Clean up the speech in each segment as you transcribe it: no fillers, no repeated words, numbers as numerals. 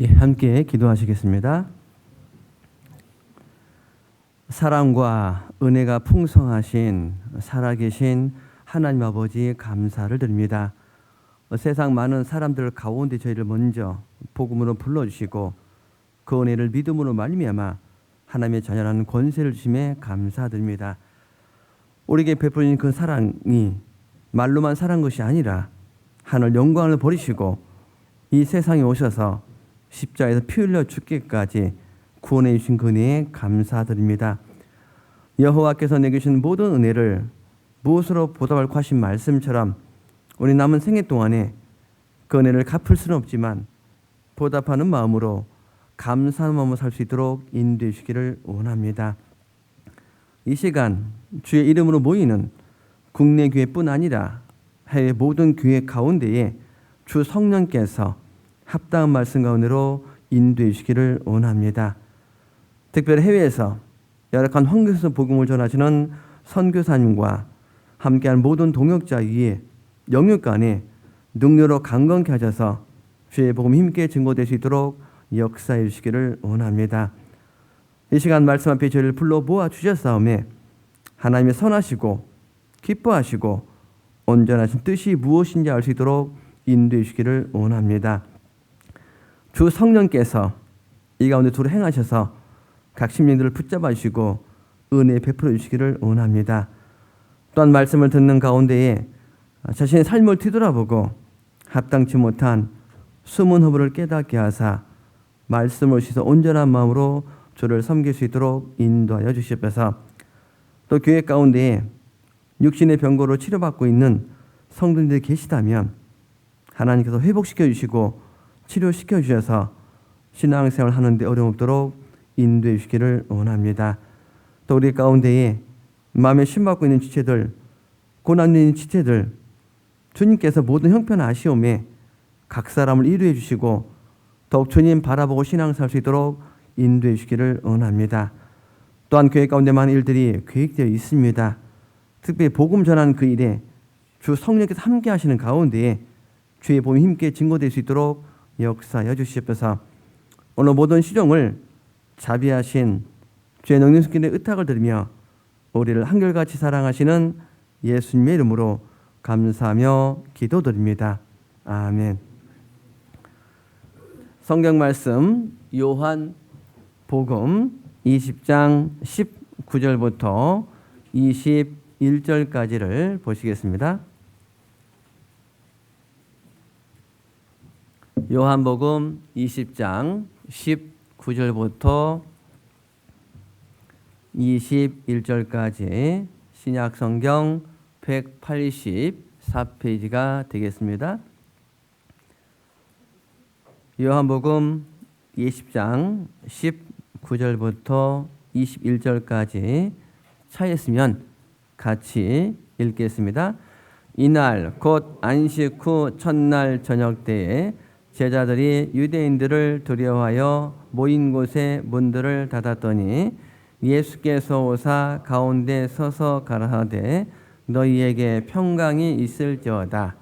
예, 함께 기도하시겠습니다. 사랑과 은혜가 풍성하신 살아계신 하나님 아버지 감사를 드립니다. 세상 많은 사람들 가운데 저희를 먼저 복음으로 불러주시고 그 은혜를 믿음으로 말미암아 하나님의 자녀라는 권세를 주심에 감사드립니다. 우리에게 베풀린 그 사랑이 말로만 사랑한 것이 아니라 하늘 영광을 버리시고 이 세상에 오셔서 십자가에서 피 흘려 죽기까지 구원해 주신 그 은혜에 감사드립니다. 여호와께서 내게 주신 모든 은혜를 무엇으로 보답할까 하신 말씀처럼 우리 남은 생애 동안에 그 은혜를 갚을 수는 없지만 보답하는 마음으로 감사하는 마음으로 살 수 있도록 인도해 주시기를 원합니다. 이 시간 주의 이름으로 모이는 국내 교회뿐 아니라 해외 모든 교회 가운데에 주 성령께서 합당한 말씀 가운데로 인도해 주시기를 원합니다. 특별히 해외에서 열악한 환경에서 복음을 전하시는 선교사님과 함께한 모든 동역자 위에 영육 간에 능력으로 강건케 하셔서 주의 복음 힘있게 증거될 수 있도록 역사해 주시기를 원합니다. 이 시간 말씀 앞에 저희를 불러 모아 주셨사오매 하나님의 선하시고 기뻐하시고 온전하신 뜻이 무엇인지 알 수 있도록 인도해 주시기를 원합니다. 주 성령께서 이 가운데 두루 행하셔서 각 심령들을 붙잡아 주시고 은혜 베풀어 주시기를 원합니다. 또한 말씀을 듣는 가운데에 자신의 삶을 뒤돌아보고 합당치 못한 숨은 허물을 깨닫게 하사 말씀을 씻어 온전한 마음으로 주를 섬길 수 있도록 인도하여 주시옵소서. 또 교회 가운데에 육신의 병고로 치료받고 있는 성도님들이 계시다면 하나님께서 회복시켜 주시고 치료시켜 주셔서 신앙생활 하는데 어려움 없도록 인도해 주시기를 원합니다. 또 우리 가운데에 마음에 심받고 있는 지체들, 고난 있는 지체들, 주님께서 모든 형편 아시움에 각 사람을 이루해 주시고 더욱 주님 바라보고 신앙생활 할 수 있도록 인도해 주시기를 원합니다. 또한 교회 가운데 많은 일들이 계획되어 있습니다. 특별히 복음 전하는 그 일에 주 성령께서 함께 하시는 가운데에 주의 복음이 힘있게 증거될 수 있도록 역사하여 주시옵소서. 오늘 모든 시종을 자비하신 주의 능력의 의탁을 드리며 우리를 한결같이 사랑하시는 예수님의 이름으로 감사하며 기도드립니다. 아멘. 성경 말씀 요한 복음 20장 19절부터 21절까지를 보시겠습니다. 요한복음 20장 19절부터 21절까지 신약성경 184페이지가 되겠습니다. 요한복음 20장 19절부터 21절까지 차였으면 같이 읽겠습니다. 이날 곧 안식 후 첫날 저녁 때에 제자들이 유대인들을 두려워하여 모인 곳에 문들을 닫았더니 예수께서 오사 가운데 서서 가라사대 너희에게 평강이 있을지어다.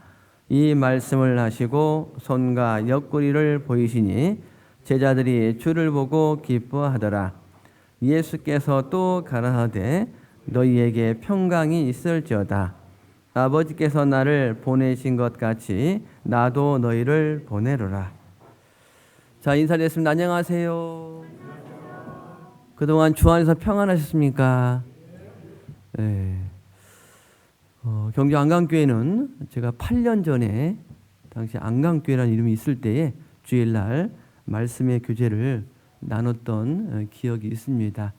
이 말씀을 하시고 손과 옆구리를 보이시니 제자들이 주를 보고 기뻐하더라. 예수께서 또 가라사대 너희에게 평강이 있을지어다. 아버지께서 나를 보내신 것 같이 나도 너희를 보내노라. 자, 인사드렸습니다. 안녕하세요. 그동안 주 안에서 평안하셨습니까? 네. 경주 안강교회는 제가 8년 전에 당시 안강교회라는 이름이 있을 때에 주일날 말씀의 교제를 나눴던 기억이 있습니다.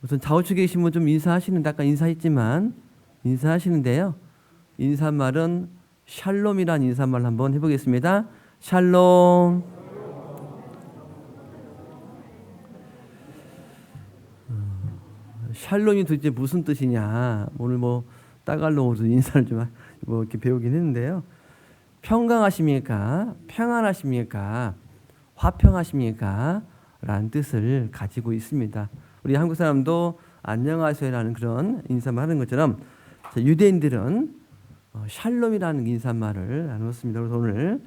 우선 좌우측에 계신 분 좀 인사하시는데 아까 인사했지만 인사하시는데요. 인사말은 샬롬이라는 인사말 한번 해보겠습니다. 샬롬. 샬롬이 도대체 무슨 뜻이냐? 오늘 뭐 따갈로우로 인사를 좀 뭐 이렇게 배우긴 했는데요. 평강하십니까? 평안하십니까? 화평하십니까? 라는 뜻을 가지고 있습니다. 우리 한국 사람도 안녕하세요라는 그런 인사말 하는 것처럼 유대인들은 샬롬이라는 인사말을 나눴습니다. 그래서 오늘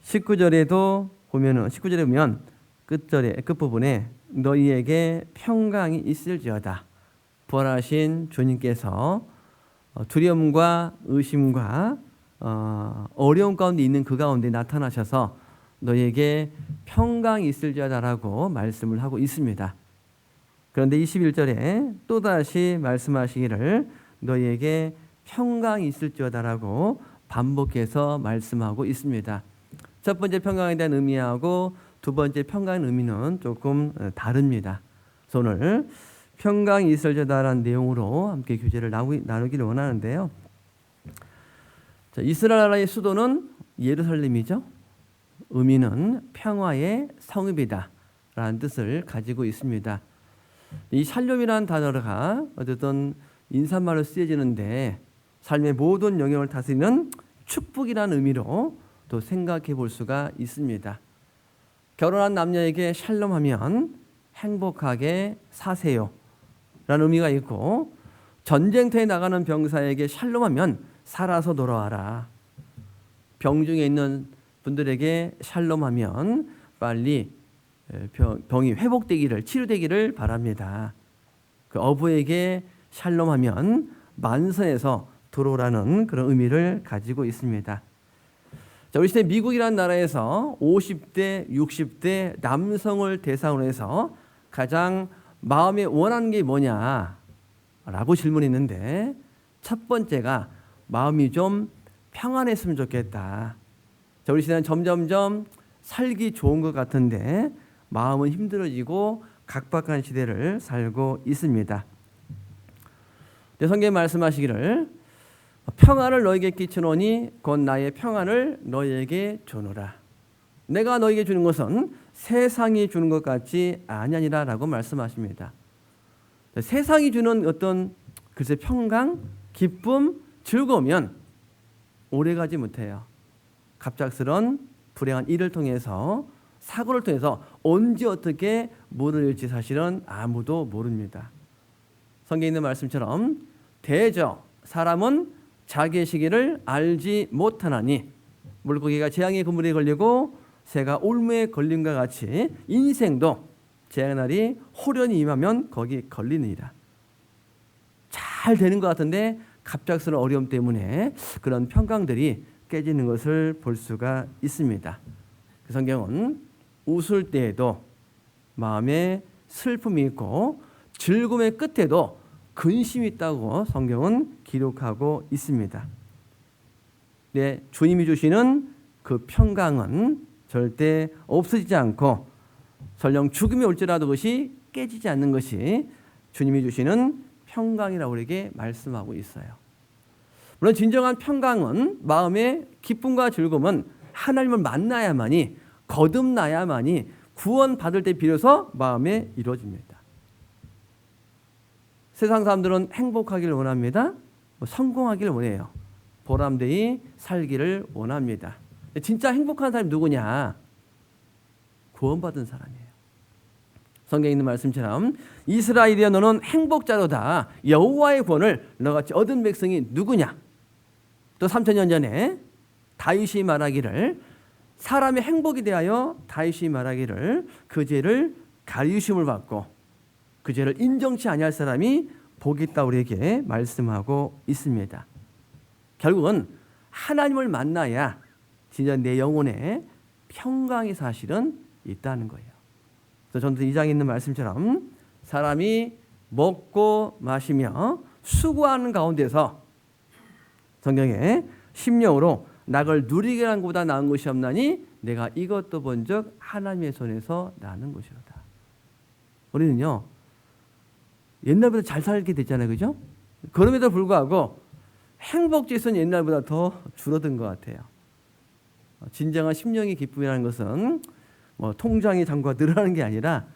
19절에도 보면은 19절에 보면 끝부분에 너희에게 평강이 있을지어다. 부활하신 주님께서 두려움과 의심과 어려움 가운데 있는 그 가운데 나타나셔서 너희에게 평강이 있을지어다라고 말씀을 하고 있습니다. 그런데 21절에 또다시 말씀하시기를 너희에게 평강이 있을지어다라고 반복해서 말씀하고 있습니다. 첫 번째 평강에 대한 의미하고 두 번째 평강의 의미는 조금 다릅니다. 그래서 오늘 평강이 있을지어다라는 내용으로 함께 교제를 나누기를 원하는데요. 자, 이스라엘 나라의 수도는 예루살렘이죠. 의미는 평화의 성읍이다 라는 뜻을 가지고 있습니다. 이 샬롬이라는 단어가 어쨌든 인사말로 쓰여지는데 삶의 모든 영역을 다스리는 축복이라는 의미로 또 생각해 볼 수가 있습니다. 결혼한 남녀에게 샬롬하면 행복하게 사세요 라는 의미가 있고, 전쟁터에 나가는 병사에게 샬롬하면 살아서 돌아와라. 병중에 있는 분들에게 샬롬하면 빨리 병이 회복되기를, 치료되기를 바랍니다. 그 어부에게 샬롬하면 만선에서 들어오라는 그런 의미를 가지고 있습니다. 자, 우리 시대 미국이라는 나라에서 50대, 60대 남성을 대상으로 해서 가장 마음에 원하는 게 뭐냐라는 라고 질문했는데 첫 번째가 마음이 좀 평안했으면 좋겠다. 자, 우리 시대는 점점점 살기 좋은 것 같은데 마음은 힘들어지고 각박한 시대를 살고 있습니다. 성경에 말씀하시기를 평안을 너에게 끼치노니 곧 나의 평안을 너에게 주노라. 내가 너에게 주는 것은 세상이 주는 것 같지 아니하니라 라고 말씀하십니다. 세상이 주는 어떤 글쎄 평강, 기쁨, 즐거우면 오래가지 못해요. 갑작스런 불행한 일을 통해서 사고를 통해서 언제 어떻게 무너질지 사실은 아무도 모릅니다. 성경에 있는 말씀처럼 대저 사람은 자기의 시기를 알지 못하나니 물고기가 재앙의 그물에 걸리고 새가 올무에 걸림과 같이 인생도 재앙의 날이 호련히 임하면 거기 걸리느니라. 잘 되는 것 같은데 갑작스러운 어려움 때문에 그런 평강들이 깨지는 것을 볼 수가 있습니다. 그 성경은 웃을 때에도 마음에 슬픔이 있고 즐거움의 끝에도 근심이 있다고 성경은 기록하고 있습니다. 네, 주님이 주시는 그 평강은 절대 없어지지 않고 설령 죽음이 올지라도 그것이 깨지지 않는 것이 주님이 주시는 평강이라고 우리에게 말씀하고 있어요. 물론 진정한 평강은 마음의 기쁨과 즐거움은 하나님을 만나야만이 거듭나야만이 구원받을 때 비로소 마음에 이루어집니다. 세상 사람들은 행복하기를 원합니다. 성공하기를 원해요. 보람되이 살기를 원합니다. 진짜 행복한 사람이 누구냐? 구원받은 사람이에요. 성경에 있는 말씀처럼 이스라엘이여 너는 행복자로다. 여호와의 구원을 너같이 얻은 백성이 누구냐? 또 3000년 전에 다윗이 말하기를 사람의 행복에 대하여 다윗이 말하기를 그 죄를 가리우심을 받고 그 죄를 인정치 아니할 사람이 복이 있다 우리에게 말씀하고 있습니다. 결국은 하나님을 만나야 진짜 내 영혼에 평강이 사실은 있다는 거예요. 그래서 전도 2장에 있는 말씀처럼 사람이 먹고 마시며 수고하는 가운데서 성경에 심령으로 낙을 누리게 하는 것보다 나은 것이 없나니 내가 이것도 본즉 하나님의 손에서 나는 것이로다. 우리는요 옛날보다 잘 살게 됐잖아요, 그죠? 그럼에도 불구하고 행복지수는 옛날보다 더 줄어든 것 같아요. 진정한 심령의 기쁨이라는 것은 통장의 잔고가 늘어나는 게 아니라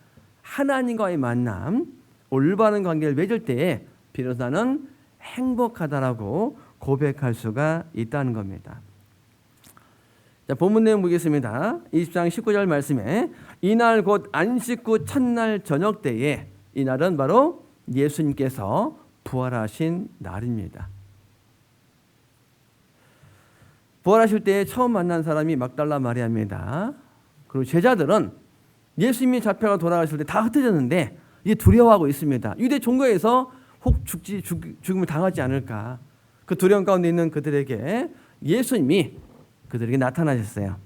하나님과의 만남, 올바른 관계를 맺을 때에 비로소 나는 행복하다라고 고백할 수가 있다는 겁니다. 자, 본문 내용 보겠습니다. 20장 19절 말씀에 이날 곧 안식 후 첫날 저녁 때에 이날은 바로 예수님께서 부활하신 날입니다. 부활하실 때 처음 만난 사람이 막달라 마리아입니다. 그리고 제자들은 예수님이 잡혀가 돌아가실 때 다 흩어졌는데 이제 두려워하고 있습니다. 유대 종교에서 혹 죽음을 당하지 않을까. 그 두려움 가운데 있는 그들에게 예수님이 그들에게 나타나셨어요.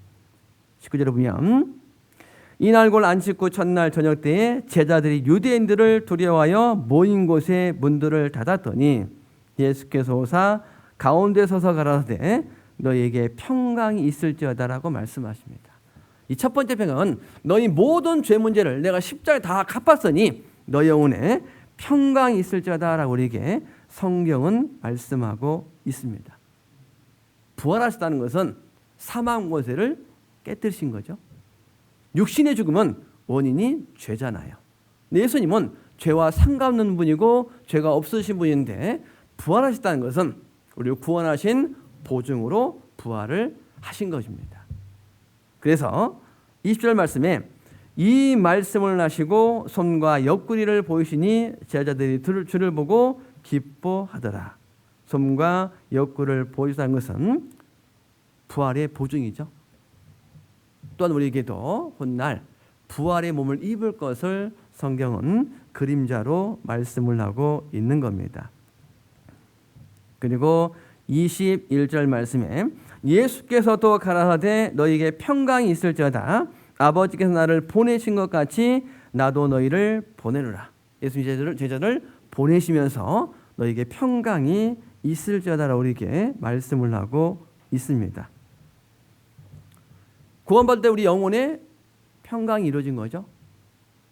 19절에 보면 이날 곧 안식 후 첫날 저녁 때에 제자들이 유대인들을 두려워하여 모인 곳에 문들을 닫았더니 예수께서 오사 가운데 서서 가라사대 너희에게 평강이 있을지어다라고 말씀하십니다. 이 첫 번째 평강은 너희 모든 죄 문제를 내가 십자가에 다 갚았으니 너희 영혼에 평강이 있을지어다라고 우리에게 성경은 말씀하고 있습니다. 부활하셨다는 것은 사망 권세를 깨뜨리신 거죠. 육신의 죽음은 원인이 죄잖아요. 예수님은 죄와 상관없는 분이고 죄가 없으신 분인데 부활하셨다는 것은 우리를 구원하신 보증으로 부활을 하신 것입니다. 그래서 20절 말씀에 이 말씀을 하시고 손과 옆구리를 보이시니 제자들이 주를 보고 기뻐하더라. 손과 옆구리를 보이시다는 것은 부활의 보증이죠. 또한 우리에게도 훗날 부활의 몸을 입을 것을 성경은 그림자로 말씀을 하고 있는 겁니다. 그리고 21절 말씀에 예수께서도 가라사대 너희에게 평강이 있을지어다 아버지께서 나를 보내신 것 같이 나도 너희를 보내노라. 예수님 제자를 보내시면서 너에게 평강이 있을지어다라고 우리에게 말씀을 하고 있습니다. 구원받을 때 우리 영혼에 평강이 이루어진 거죠.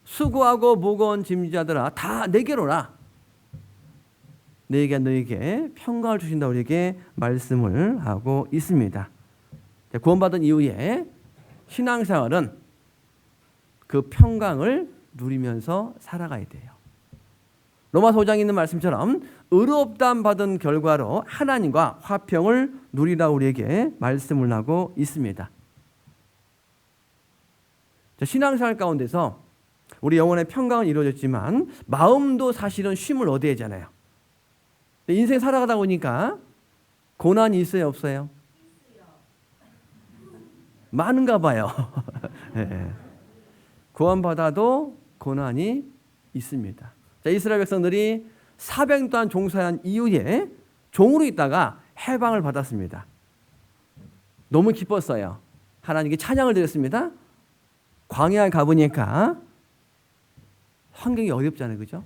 수고하고 무거운 짐자들아 다 내게로 오라. 너에게 평강을 주신다 우리에게 말씀을 하고 있습니다. 구원받은 이후에 신앙생활은 그 평강을 누리면서 살아가야 돼요. 로마서 5장에 있는 말씀처럼 의롭다함 받은 결과로 하나님과 화평을 누리라 우리에게 말씀을 하고 있습니다. 신앙생활 가운데서 우리 영혼의 평강은 이루어졌지만 마음도 사실은 쉼을 얻어야 하잖아요. 인생 살아가다 보니까 고난이 있어요, 없어요? 많은가 봐요. 네. 구원받아도 고난이 있습니다. 자, 이스라엘 백성들이 400년 동안 종사한 이후에 종으로 있다가 해방을 받았습니다. 너무 기뻤어요. 하나님께 찬양을 드렸습니다. 광야에 가보니까 환경이 어렵잖아요. 그죠?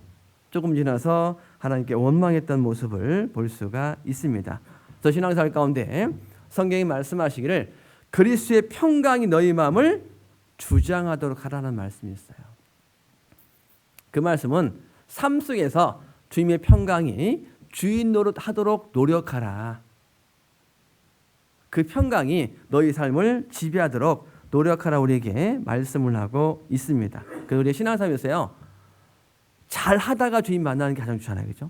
조금 지나서 하나님께 원망했던 모습을 볼 수가 있습니다. 저 신앙생활 가운데 성경이 말씀하시기를 그리스도의 평강이 너희 마음을 주장하도록 하라는 말씀이 있어요. 그 말씀은 삶 속에서 주님의 평강이 주인 노릇하도록 노력하라. 그 평강이 너희 삶을 지배하도록 노력하라 우리에게 말씀을 하고 있습니다. 그 우리의 신앙생활에서요. 잘 하다가 주님 만나는 게 가장 좋잖아요. 그죠?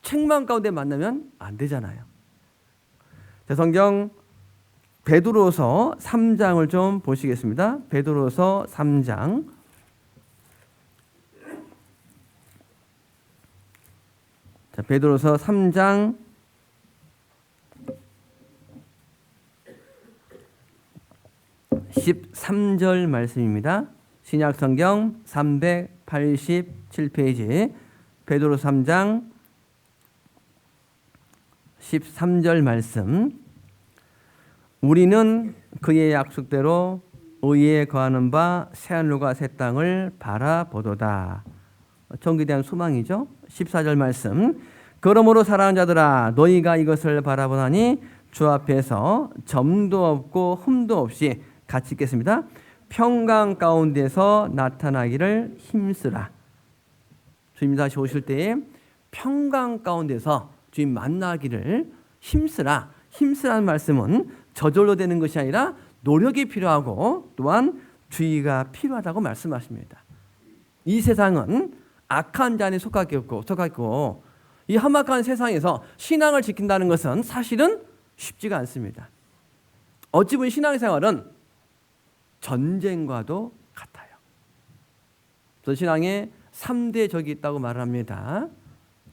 책망 가운데 만나면 안 되잖아요. 자, 성경 베드로서 3장을 좀 보시겠습니다. 베드로서 3장. 자, 베드로서 3장 13절 말씀입니다. 신약 성경 387페이지 베드로 3장 13절 말씀. 우리는 그의 약속대로 의에 거하는 바 새하늘과 새 땅을 바라보도다. 천국에 대한 소망이죠. 14절 말씀. 그러므로 사랑하는 자들아 너희가 이것을 바라보나니 주 앞에서 점도 없고 흠도 없이 같이 읽겠습니다. 평강 가운데서 나타나기를 힘쓰라. 주님 다시 오실 때에 평강 가운데서 주님 만나기를 힘쓰라. 힘쓰라는 말씀은 저절로 되는 것이 아니라 노력이 필요하고 또한 주의가 필요하다고 말씀하십니다. 이 세상은 악한 자에 속하겠고 이 험악한 세상에서 신앙을 지킨다는 것은 사실은 쉽지가 않습니다. 어찌 보면 신앙생활은 전쟁과도 같아요. 저 신앙에 3대 적이 있다고 말합니다.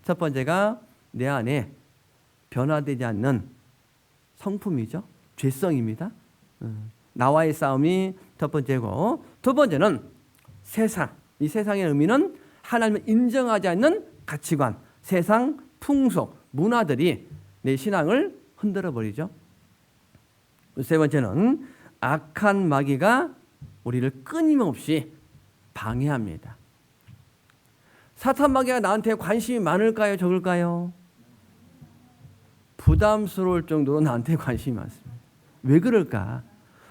첫 번째가 내 안에 변화되지 않는 성품이죠. 죄성입니다. 나와의 싸움이 첫 번째고 두 번째는 세상. 이 세상의 의미는 하나님을 인정하지 않는 가치관, 세상, 풍속, 문화들이 내 신앙을 흔들어 버리죠. 세 번째는 악한 마귀가 우리를 끊임없이 방해합니다. 사탄 마귀가 나한테 관심이 많을까요? 적을까요? 부담스러울 정도로 나한테 관심이 많습니다. 왜 그럴까?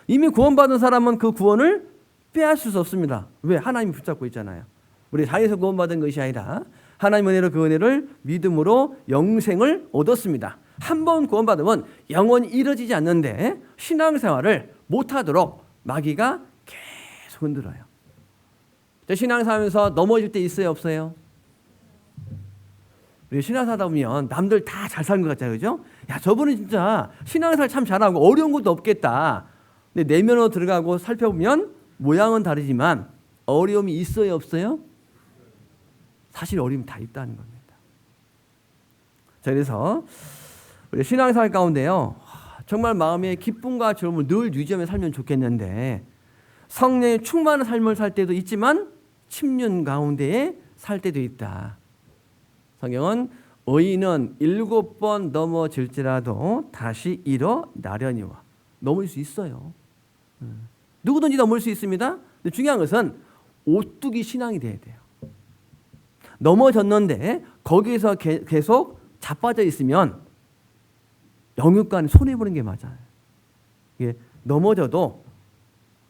이미 구원받은 사람은 그 구원을 빼앗을 수 없습니다. 왜? 하나님이 붙잡고 있잖아요. 우리 자기에서 구원받은 것이 아니라 하나님 은혜로 그 은혜를 믿음으로 영생을 얻었습니다. 한 번 구원받으면 영원히 이루어지지 않는데 신앙생활을 못하도록 마귀가 계속 흔들어요. 신앙생활하면서 넘어질 때 있어요, 없어요? 우리 신앙생활하다 보면 남들 다 잘 사는 것 같잖아요. 그죠? 야, 저분은 진짜 신앙생활 참 잘하고 어려운 것도 없겠다. 근데 내면으로 들어가고 살펴보면 모양은 다르지만 어려움이 있어요, 없어요? 사실 어려움이 다 있다는 겁니다. 자, 그래서 우리 신앙생활 가운데요. 정말 마음의 기쁨과 즐거움을 늘 유지하며 살면 좋겠는데 성령의 충만한 삶을 살 때도 있지만 침륜 가운데에 살 때도 있다. 성경은 의인은 7번 넘어질지라도 다시 일어나려니와. 넘을 수 있어요. 누구든지 넘을 수 있습니다. 근데 중요한 것은 오뚜기 신앙이 돼야 돼요. 넘어졌는데 거기에서 계속 자빠져 있으면 영육간에 손해보는 게 맞아요. 이게 넘어져도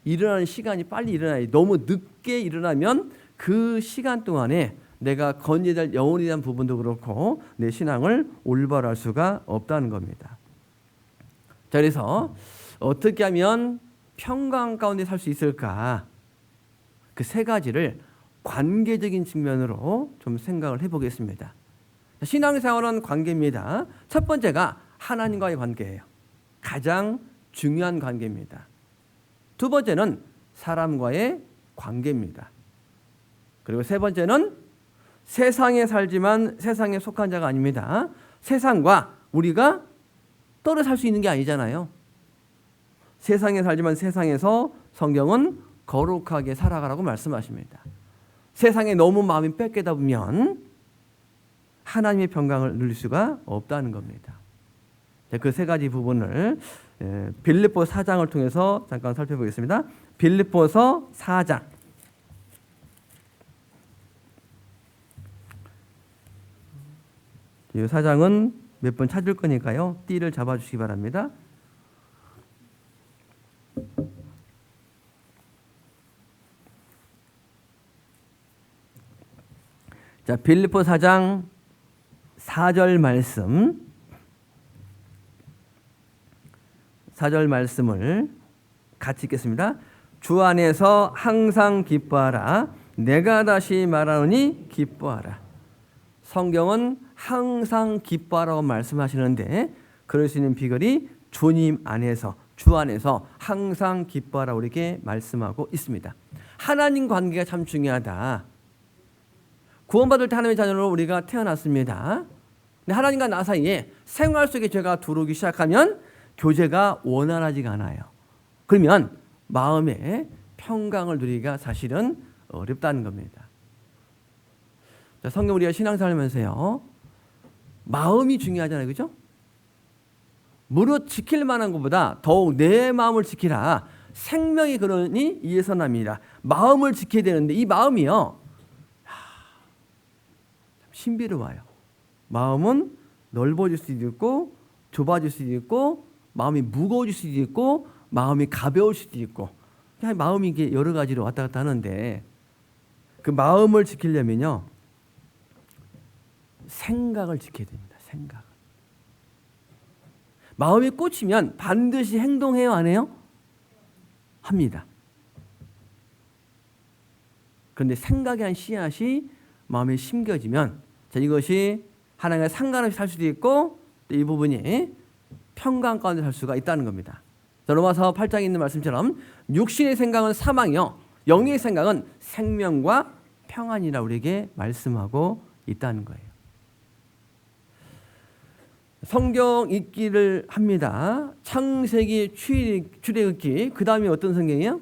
일어나는 시간이 빨리 일어나야 너무 늦게 일어나면 그 시간 동안에 내가 건져야 될 영혼에 대한 부분도 그렇고 내 신앙을 올바로 할 수가 없다는 겁니다. 자, 그래서 어떻게 하면 평강 가운데 살 수 있을까? 그 세 가지를 관계적인 측면으로 좀 생각을 해보겠습니다. 신앙생활은 관계입니다. 첫 번째가 하나님과의 관계예요. 가장 중요한 관계입니다. 두 번째는 사람과의 관계입니다. 그리고 세 번째는 세상에 살지만 세상에 속한 자가 아닙니다. 세상과 우리가 떨어져 살 수 있는 게 아니잖아요. 세상에 살지만 세상에서 성경은 거룩하게 살아가라고 말씀하십니다. 세상에 너무 마음이 뺏기다 보면 하나님의 평강을 누릴 수가 없다는 겁니다. 그 세 가지 부분을 빌립보 4장을 통해서 잠깐 살펴보겠습니다. 빌립보서 4장. 이 4장은 몇 번 찾을 거니까요. 띠를 잡아주시기 바랍니다. 자, 빌립보 4장 4절 말씀. 4절 말씀을 같이 읽겠습니다. 주 안에서 항상 기뻐하라. 내가 다시 말하노니 기뻐하라. 성경은 항상 기뻐하라고 말씀하시는데 그럴 수 있는 비결이 주님 안에서, 주 안에서 항상 기뻐하라고 우리에게 말씀하고 있습니다. 하나님 관계가 참 중요하다. 구원받을 때 하나님의 자녀로 우리가 태어났습니다. 근데 하나님과 나 사이에 생활 속에 죄가 들어오기 시작하면 교제가 원활하지가 않아요. 그러면 마음의 평강을 누리기가 사실은 어렵다는 겁니다. 자, 성경 우리가 신앙생활 하면서요, 마음이 중요하잖아요. 그죠? 무릇 지킬 만한 것보다 더욱 내 마음을 지키라. 생명이 그러니 이에서 납니다. 마음을 지켜야 되는데 이 마음이요, 신비로워요. 마음은 넓어질 수도 있고 좁아질 수도 있고 마음이 무거워질 수도 있고 마음이 가벼울 수도 있고 그냥 마음이 이게 여러 가지로 왔다 갔다 하는데 그 마음을 지키려면요 생각을 지켜야 됩니다. 생각. 마음이 꽂히면 반드시 행동해요, 안 해요? 합니다. 그런데 생각의 한 씨앗이 마음에 심겨지면 자, 이것이 하나님과 상관없이 살 수도 있고 또 이 부분이 평강 가운데 살 수가 있다는 겁니다. 자, 로마서 8장에 있는 말씀처럼 육신의 생각은 사망이요 영의 생각은 생명과 평안이라 우리에게 말씀하고 있다는 거예요. 성경 읽기를 합니다. 창세기, 출애굽기, 그 다음에 어떤 성경이에요?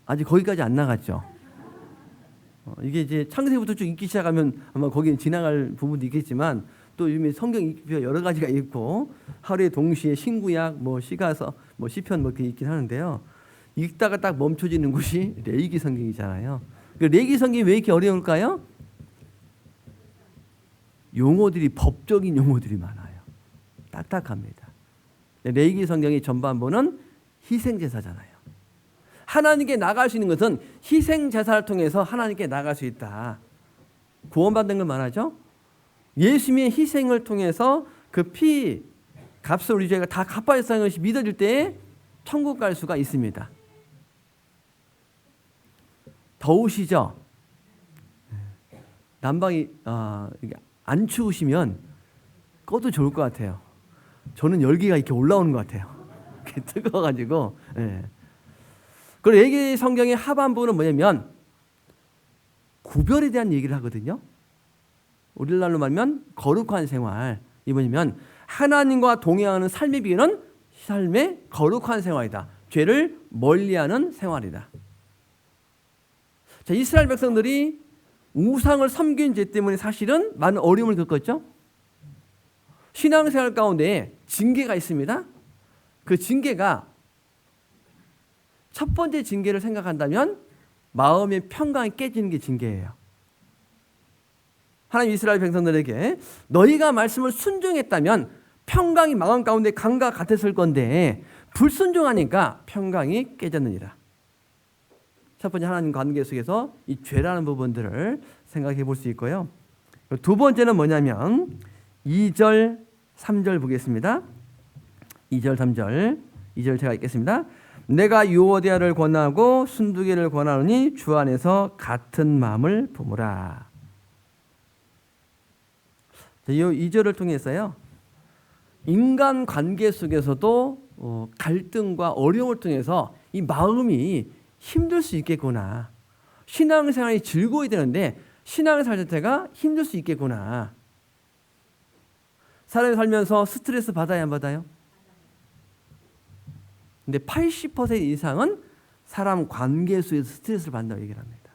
아직 거기까지 안 나갔죠. 이게 이제 창세기부터 쭉 읽기 시작하면 아마 거기에 지나갈 부분도 있겠지만 또 요즘에 성경 읽기가 여러 가지가 있고 하루에 동시에 신구약, 뭐 시가서, 뭐 시편 뭐 이렇게 읽긴 하는데요. 읽다가 딱 멈춰지는 곳이 레위기 성경이잖아요. 그 레위기 성경이 왜 이렇게 어려울까요? 용어들이 법적인 용어들이 많아요. 딱딱합니다. 레위기 성경의 전반부는 희생제사잖아요. 하나님께 나갈 수 있는 것은 희생제사를 통해서 하나님께 나갈 수 있다. 구원받는 걸 말하죠. 예수님의 희생을 통해서 그 피 값을 우리 죄가 다 갚아졌다는 것이 믿어질 때 천국 갈 수가 있습니다. 더우시죠? 난방이 안 추우시면 꺼도 좋을 것 같아요. 저는 열기가 이렇게 올라오는 것 같아요. 이렇게 뜨거워가지고. 예. 그리고 레위기 성경의 하반부는 뭐냐면 구별에 대한 얘기를 하거든요. 우리날로 말하면 거룩한 생활. 이 뭐냐면 하나님과 동행하는 삶의 비결은 삶의 거룩한 생활이다. 죄를 멀리하는 생활이다. 자, 이스라엘 백성들이 우상을 섬긴 죄 때문에 사실은 많은 어려움을 겪었죠. 신앙생활 가운데 징계가 있습니다. 그 징계가 첫 번째 징계를 생각한다면 마음의 평강이 깨지는 게 징계예요. 하나님 이스라엘 백성들에게 너희가 말씀을 순종했다면 평강이 마음 가운데 강과 같았을 건데 불순종하니까 평강이 깨졌느니라. 첫 번째 하나님 관계 속에서 이 죄라는 부분들을 생각해 볼 수 있고요. 두 번째는 뭐냐면 2절 3절 보겠습니다. 2절 3절 2절 제가 읽겠습니다. 내가 유오디아를 권하고 순두개를 권하노니 주 안에서 같은 마음을 품으라. 이 2절을 통해서요, 인간 관계 속에서도 갈등과 어려움을 통해서 이 마음이 힘들 수 있겠구나. 신앙생활이 즐거워야 되는데 신앙생활 자체가 힘들 수 있겠구나. 사람이 살면서 스트레스 받아야 안 받아요? 근데 80% 이상은 사람 관계 속에서 스트레스를 받는다고 얘기를 합니다.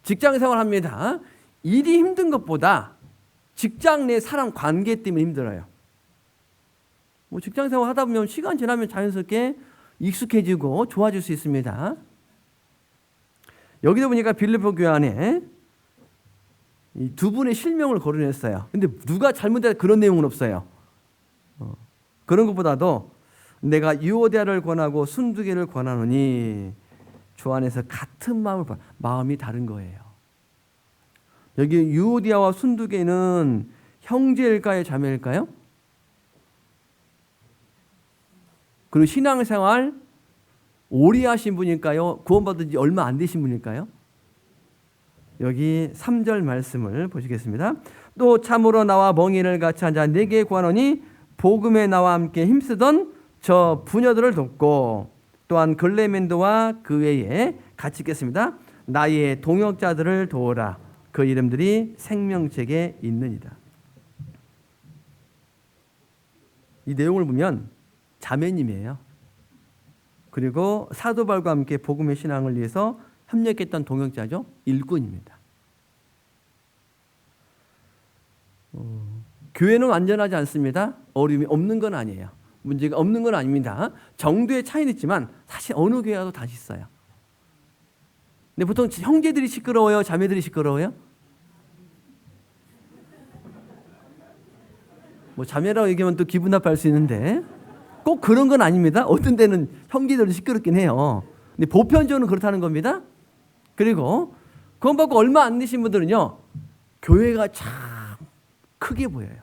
직장 생활합니다. 일이 힘든 것보다 직장 내 사람 관계 때문에 힘들어요. 뭐 직장 생활 하다 보면 시간 지나면 자연스럽게 익숙해지고 좋아질 수 있습니다. 여기도 보니까 빌립보 교회 안에 이 두 분의 실명을 거론했어요. 근데 누가 잘못해서 그런 내용은 없어요. 그런 것보다도 내가 유오디아를 권하고 순두개를 권하노니 주 안에서 같은 마음이 다른 거예요. 여기 유오디아와 순두개는 형제일까요, 자매일까요? 그리고 신앙생활 오래 하신 분일까요? 구원받은 지 얼마 안 되신 분일까요? 여기 3절 말씀을 보시겠습니다. 또 참으로 나와 멍에를 같이 한 자 네게 구하노니 복음에 나와 함께 힘쓰던 저 부녀들을 돕고 또한 글레멘도와 그 외에 같이 있겠습니다. 나의 동역자들을 도우라. 그 이름들이 생명책에 있느니라. 이 내용을 보면 자매님이에요. 그리고 사도 바울과 함께 복음의 신앙을 위해서 협력했던 동역자죠. 일꾼입니다. 교회는 완전하지 않습니다. 어려움이 없는 건 아니에요. 문제가 없는 건 아닙니다. 정도의 차이는 있지만 사실 어느 교회와도 다 있어요. 근데 보통 형제들이 시끄러워요? 자매들이 시끄러워요? 뭐 자매라고 얘기하면 또 기분 나빠할 수 있는데 꼭 그런 건 아닙니다. 어떤 때는 형제들이 시끄럽긴 해요. 근데 보편적으로 그렇다는 겁니다. 그리고 구원받고 얼마 안 되신 분들은요, 교회가 참 크게 보여요.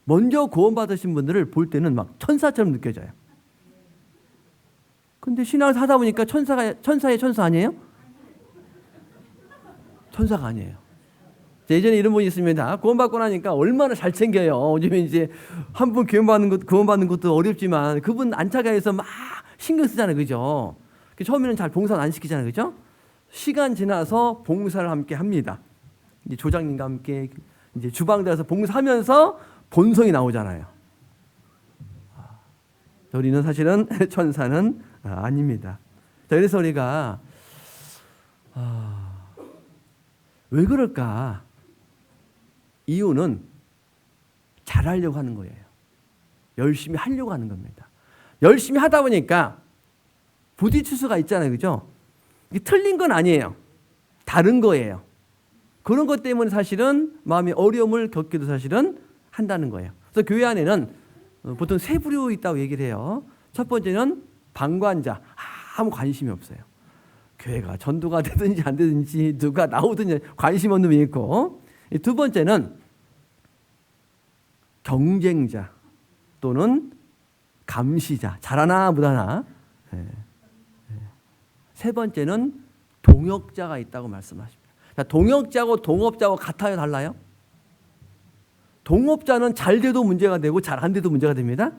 먼저 구원받으신 분들을 볼 때는 막 천사처럼 느껴져요. 근데 신앙을 하다 보니까 천사의 천사 아니에요? 천사가 아니에요. 예전에 이런 분이 있습니다. 구원받고 나니까 얼마나 잘 챙겨요. 요즘에 이제 한 분 구원받는 것도 어렵지만 그분 안착해서 막 신경 쓰잖아요. 그죠? 처음에는 잘 봉사는 안 시키잖아요. 그죠? 시간 지나서 봉사를 함께 합니다. 이제 조장님과 함께 이제 주방들에서 봉사하면서 본성이 나오잖아요. 우리는 사실은 천사는 아닙니다. 자, 그래서 우리가 왜 그럴까? 이유는 잘하려고 하는 거예요. 열심히 하려고 하는 겁니다. 열심히 하다 보니까 부딪힐 수가 있잖아요. 그죠? 이게 틀린 건 아니에요. 다른 거예요. 그런 것 때문에 사실은 마음의 어려움을 겪기도 사실은 한다는 거예요. 그래서 교회 안에는 보통 세 부류 있다고 얘기를 해요. 첫 번째는 방관자, 아무 관심이 없어요. 교회가 전도가 되든지 안 되든지 누가 나오든지 관심 없는 분이 있고, 두 번째는 경쟁자 또는 감시자, 잘하나 못하나. 세 번째는 동역자가 있다고 말씀하십니다. 자, 동역자고 동업자고 같아요, 달라요? 동업자는 잘 돼도 문제가 되고 잘 안 돼도 문제가 됩니다.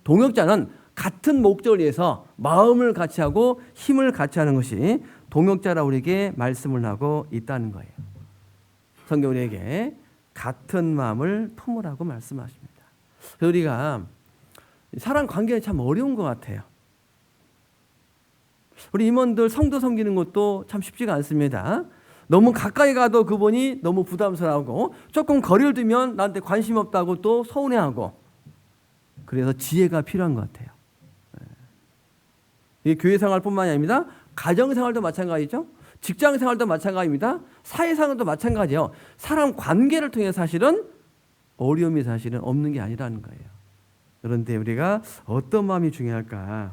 동역자는 같은 목적을 위해서 마음을 같이 하고 힘을 같이 하는 것이 동역자라 우리에게 말씀을 하고 있다는 거예요. 성경 우리에게 같은 마음을 품으라고 말씀하십니다. 그래서 우리가 사람 관계가 참 어려운 것 같아요. 우리 임원들 성도 섬기는 것도 참 쉽지가 않습니다. 너무 가까이 가도 그분이 너무 부담스러워하고 조금 거리를 두면 나한테 관심 없다고 또 서운해하고, 그래서 지혜가 필요한 것 같아요. 이게 교회 생활뿐만이 아닙니다. 가정 생활도 마찬가지죠. 직장 생활도 마찬가지입니다. 사회상도 마찬가지예요. 사람 관계를 통해 사실은 어려움이 사실은 없는 게 아니라는 거예요. 그런데 우리가 어떤 마음이 중요할까?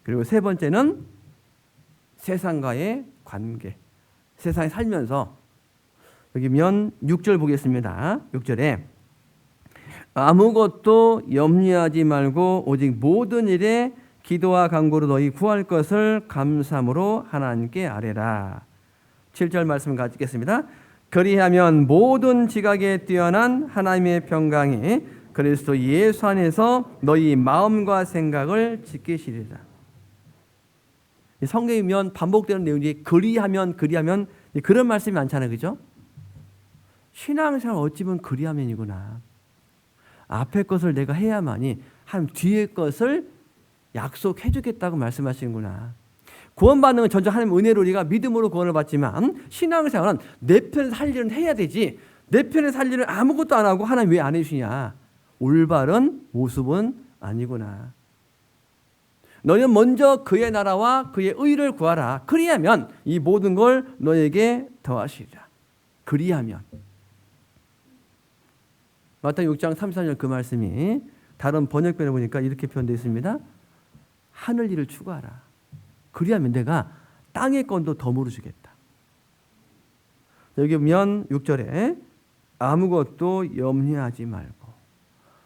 그리고 세 번째는 세상과의 관계. 세상에 살면서 여기 면 6절 보겠습니다. 6절에 아무것도 염려하지 말고 오직 모든 일에 기도와 간구로 너희 구할 것을 감사함으로 하나님께 아뢰라. 7절 말씀 가지겠습니다. 그리하면 모든 지각에 뛰어난 하나님의 평강이 그리스도 예수 안에서 너희 마음과 생각을 지키시리라. 성경에 보면 반복되는 내용이 그리하면 그런 말씀이 많잖아요. 그죠? 신앙생활 어찌 보면 그리하면이구나. 앞에 것을 내가 해야만이 하나님 뒤에 것을 약속해 주겠다고 말씀하시는구나. 구원받는 건 전적 하나님의 은혜로 우리가 믿음으로 구원을 받지만 신앙생활은 내 편에서 할 일은 해야 되지. 내 편에서 할 일을 아무것도 안 하고 하나님 왜 안 해주시냐. 올바른 모습은 아니구나. 너는 먼저 그의 나라와 그의 의를 구하라. 그리하면 이 모든 걸 너에게 더하시리라. 그리하면. 마태복음 6장 34절 그 말씀이 다른 번역본에 보니까 이렇게 표현되어 있습니다. 하늘 일을 추구하라. 그리하면 내가 땅의 건도 덤으로 주겠다. 여기 보면 6절에 아무것도 염려하지 말고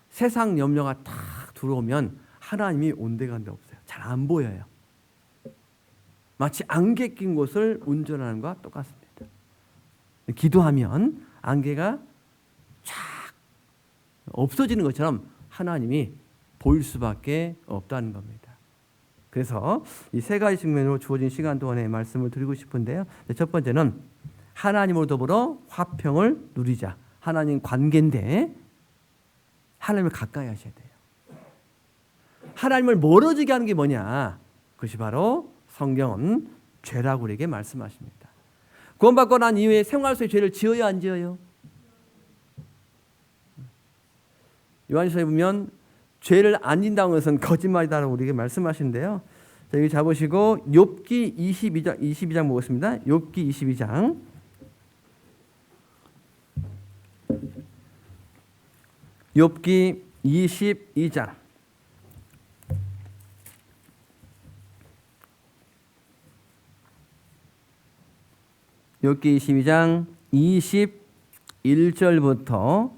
세상 염려가 탁 들어오면 하나님이 온데간데 없어요. 잘 안 보여요. 마치 안개 낀 곳을 운전하는 것과 똑같습니다. 기도하면 안개가 쫙 없어지는 것처럼 하나님이 보일 수밖에 없다는 겁니다. 그래서 이 세 가지 측면으로 주어진 시간 동안에 말씀을 드리고 싶은데요. 첫 번째는 하나님으로 더불어 화평을 누리자. 하나님 관계인데 하나님을 가까이 하셔야 돼요. 하나님을 멀어지게 하는 게 뭐냐? 그것이 바로 성경은 죄라고 우리에게 말씀하십니다. 구원받고 난 이후에 생활 속에 죄를 지어야 안 지어요? 요한일서에 보면 죄를 안 진다는 것은 거짓말이다라고 우리에게 말씀하시는데요. 자, 여기 잡으시고 욥기 22장 보겠습니다. 욥기 22장. 욥기 22장. 욥기 22장 21절부터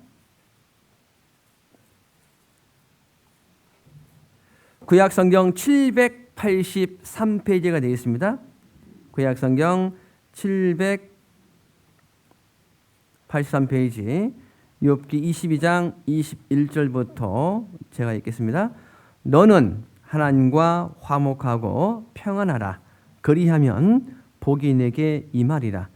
구약성경 783페이지가 되어 있습니다. 구약성경 783페이지 욥기 22장 21절부터 제가 읽겠습니다. 너는 하나님과 화목하고 평안하라. 그리하면 복이 내게 임하리라.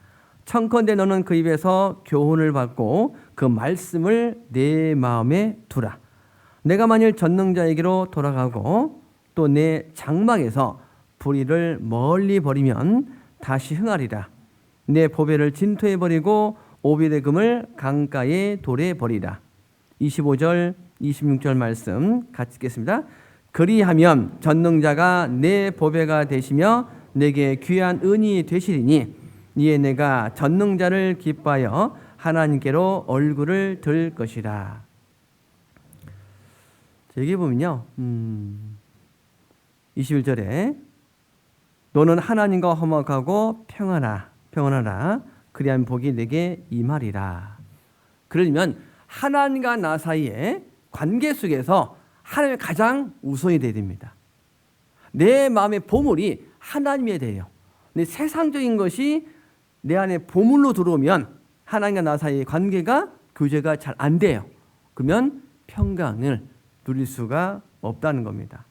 청컨대 너는 그 입에서 교훈을 받고 그 말씀을 내 마음에 두라. 내가 만일 전능자에게로 돌아가고 또 내 장막에서 불의를 멀리 버리면 다시 흥하리라. 내 보배를 진토에 버리고 오빌의 금을 강가에 돌에 버리라. 25절 26절 말씀 같이 읽겠습니다. 그리하면 전능자가 내 보배가 되시며 내게 귀한 은이 되시리니 이에 내가 전능자를 기뻐하여 하나님께로 얼굴을 들 것이라. 여기 보면요 21절에 너는 하나님과 화목하고 평안하라. 그리하면 복이 내게 임하리라. 그러면 하나님과 나 사이의 관계 속에서 하나님이 가장 우선이 되어야 됩니다. 내 마음의 보물이 하나님에 대해요. 근데 세상적인 것이 내 안에 보물로 들어오면 하나님과 나 사이의 관계가 교제가 잘 안 돼요. 그러면 평강을 누릴 수가 없다는 겁니다.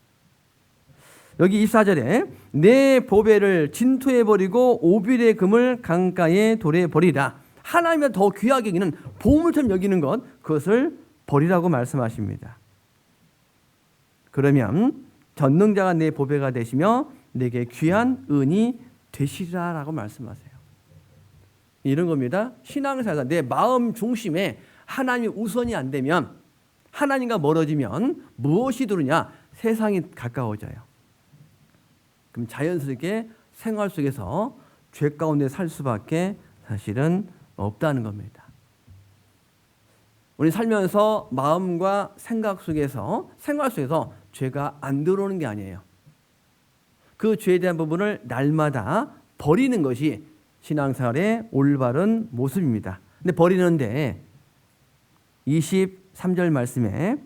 여기 24절에 내 보배를 진토에 버리고 오빌의 금을 강가에 돌에 버리라. 하나님의 더 귀하게 여기는 보물처럼 여기는 것, 그것을 버리라고 말씀하십니다. 그러면 전능자가 내 보배가 되시며 내게 귀한 은이 되시리라라고 말씀하세요. 이런 겁니다. 신앙생활에서 내 마음 중심에 하나님이 우선이 안 되면, 하나님과 멀어지면 무엇이 들으냐? 세상이 가까워져요. 그럼 자연스럽게 생활 속에서 죄 가운데 살 수밖에 사실은 없다는 겁니다. 우리 살면서 마음과 생각 속에서 생활 속에서 죄가 안 들어오는 게 아니에요. 그 죄에 대한 부분을 날마다 버리는 것이 신앙생활의 올바른 모습입니다. 근데 버리는데 23절 말씀에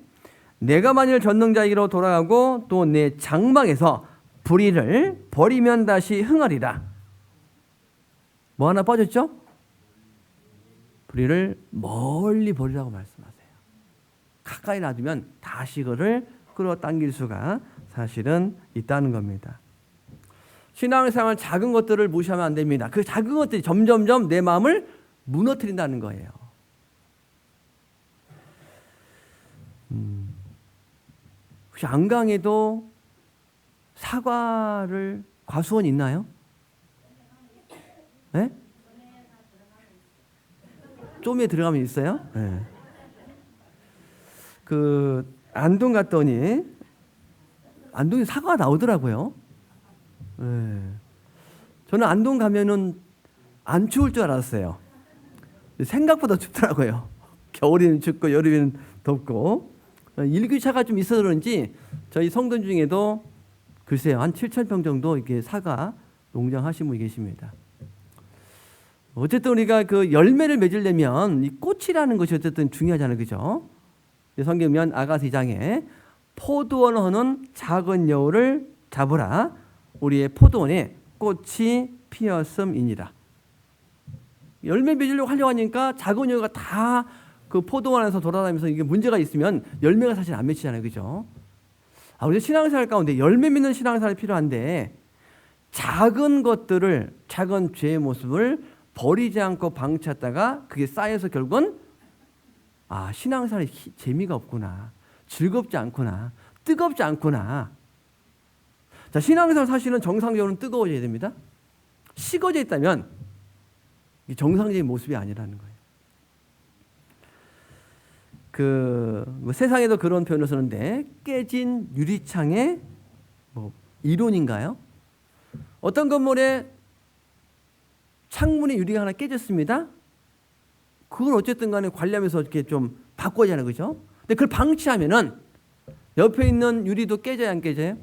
내가 만일 전능자이기로 돌아가고 또 내 장막에서 불의를 버리면 다시 흥하리라. 뭐 하나 빠졌죠? 불의를 멀리 버리라고 말씀하세요. 가까이 놔두면 다시 그를 끌어당길 수가 사실은 있다는 겁니다. 신앙생활 작은 것들을 무시하면 안 됩니다. 그 작은 것들이 점점점 내 마음을 무너뜨린다는 거예요. 혹시 안강에도 사과를 과수원 있나요? 네? 좀에 들어가면 있어요? 네. 그 안동 갔더니 안동에 사과가 나오더라고요. 네. 저는 안동 가면은 안 추울 줄 알았어요. 생각보다 춥더라고요. 겨울에는 춥고 여름에는 덥고 일교차가 좀 있어서 그런지 저희 성도 중에도 글쎄요 한 7,000평 정도 이렇게 사과 농장 하신 분이 계십니다. 어쨌든 우리가 그 열매를 맺으려면 이 꽃이라는 것이 어쨌든 중요하잖아요, 그죠? 성경면 아가서 2장에 포도원 허는 작은 여우를 잡으라. 우리의 포도원에 꽃이 피었음이니라. 열매 맺으려고 하려고 하니까 작은 여우가 다 그 포도원 안에서 돌아다니면서 이게 문제가 있으면 열매가 사실 안 맺히잖아요, 그죠? 우리 신앙생활 가운데 열매 맺는 신앙생활이 필요한데 작은 것들을 작은 죄의 모습을 버리지 않고 방치했다가 그게 쌓여서 결국은 신앙생활에 재미가 없구나, 즐겁지 않구나, 뜨겁지 않구나. 자, 신앙생활 사실은 정상적으로는 뜨거워져야 됩니다. 식어져 있다면 이게 정상적인 모습이 아니라는 거예요. 세상에도 그런 표현을 쓰는데 깨진 유리창의 이론인가요? 어떤 건물에 창문의 유리가 하나 깨졌습니다. 그걸 어쨌든 간에 관리하면서 이렇게 좀 바꿔야 하잖아요, 그죠? 근데 그걸 방치하면은 옆에 있는 유리도 깨져야 안 깨져요?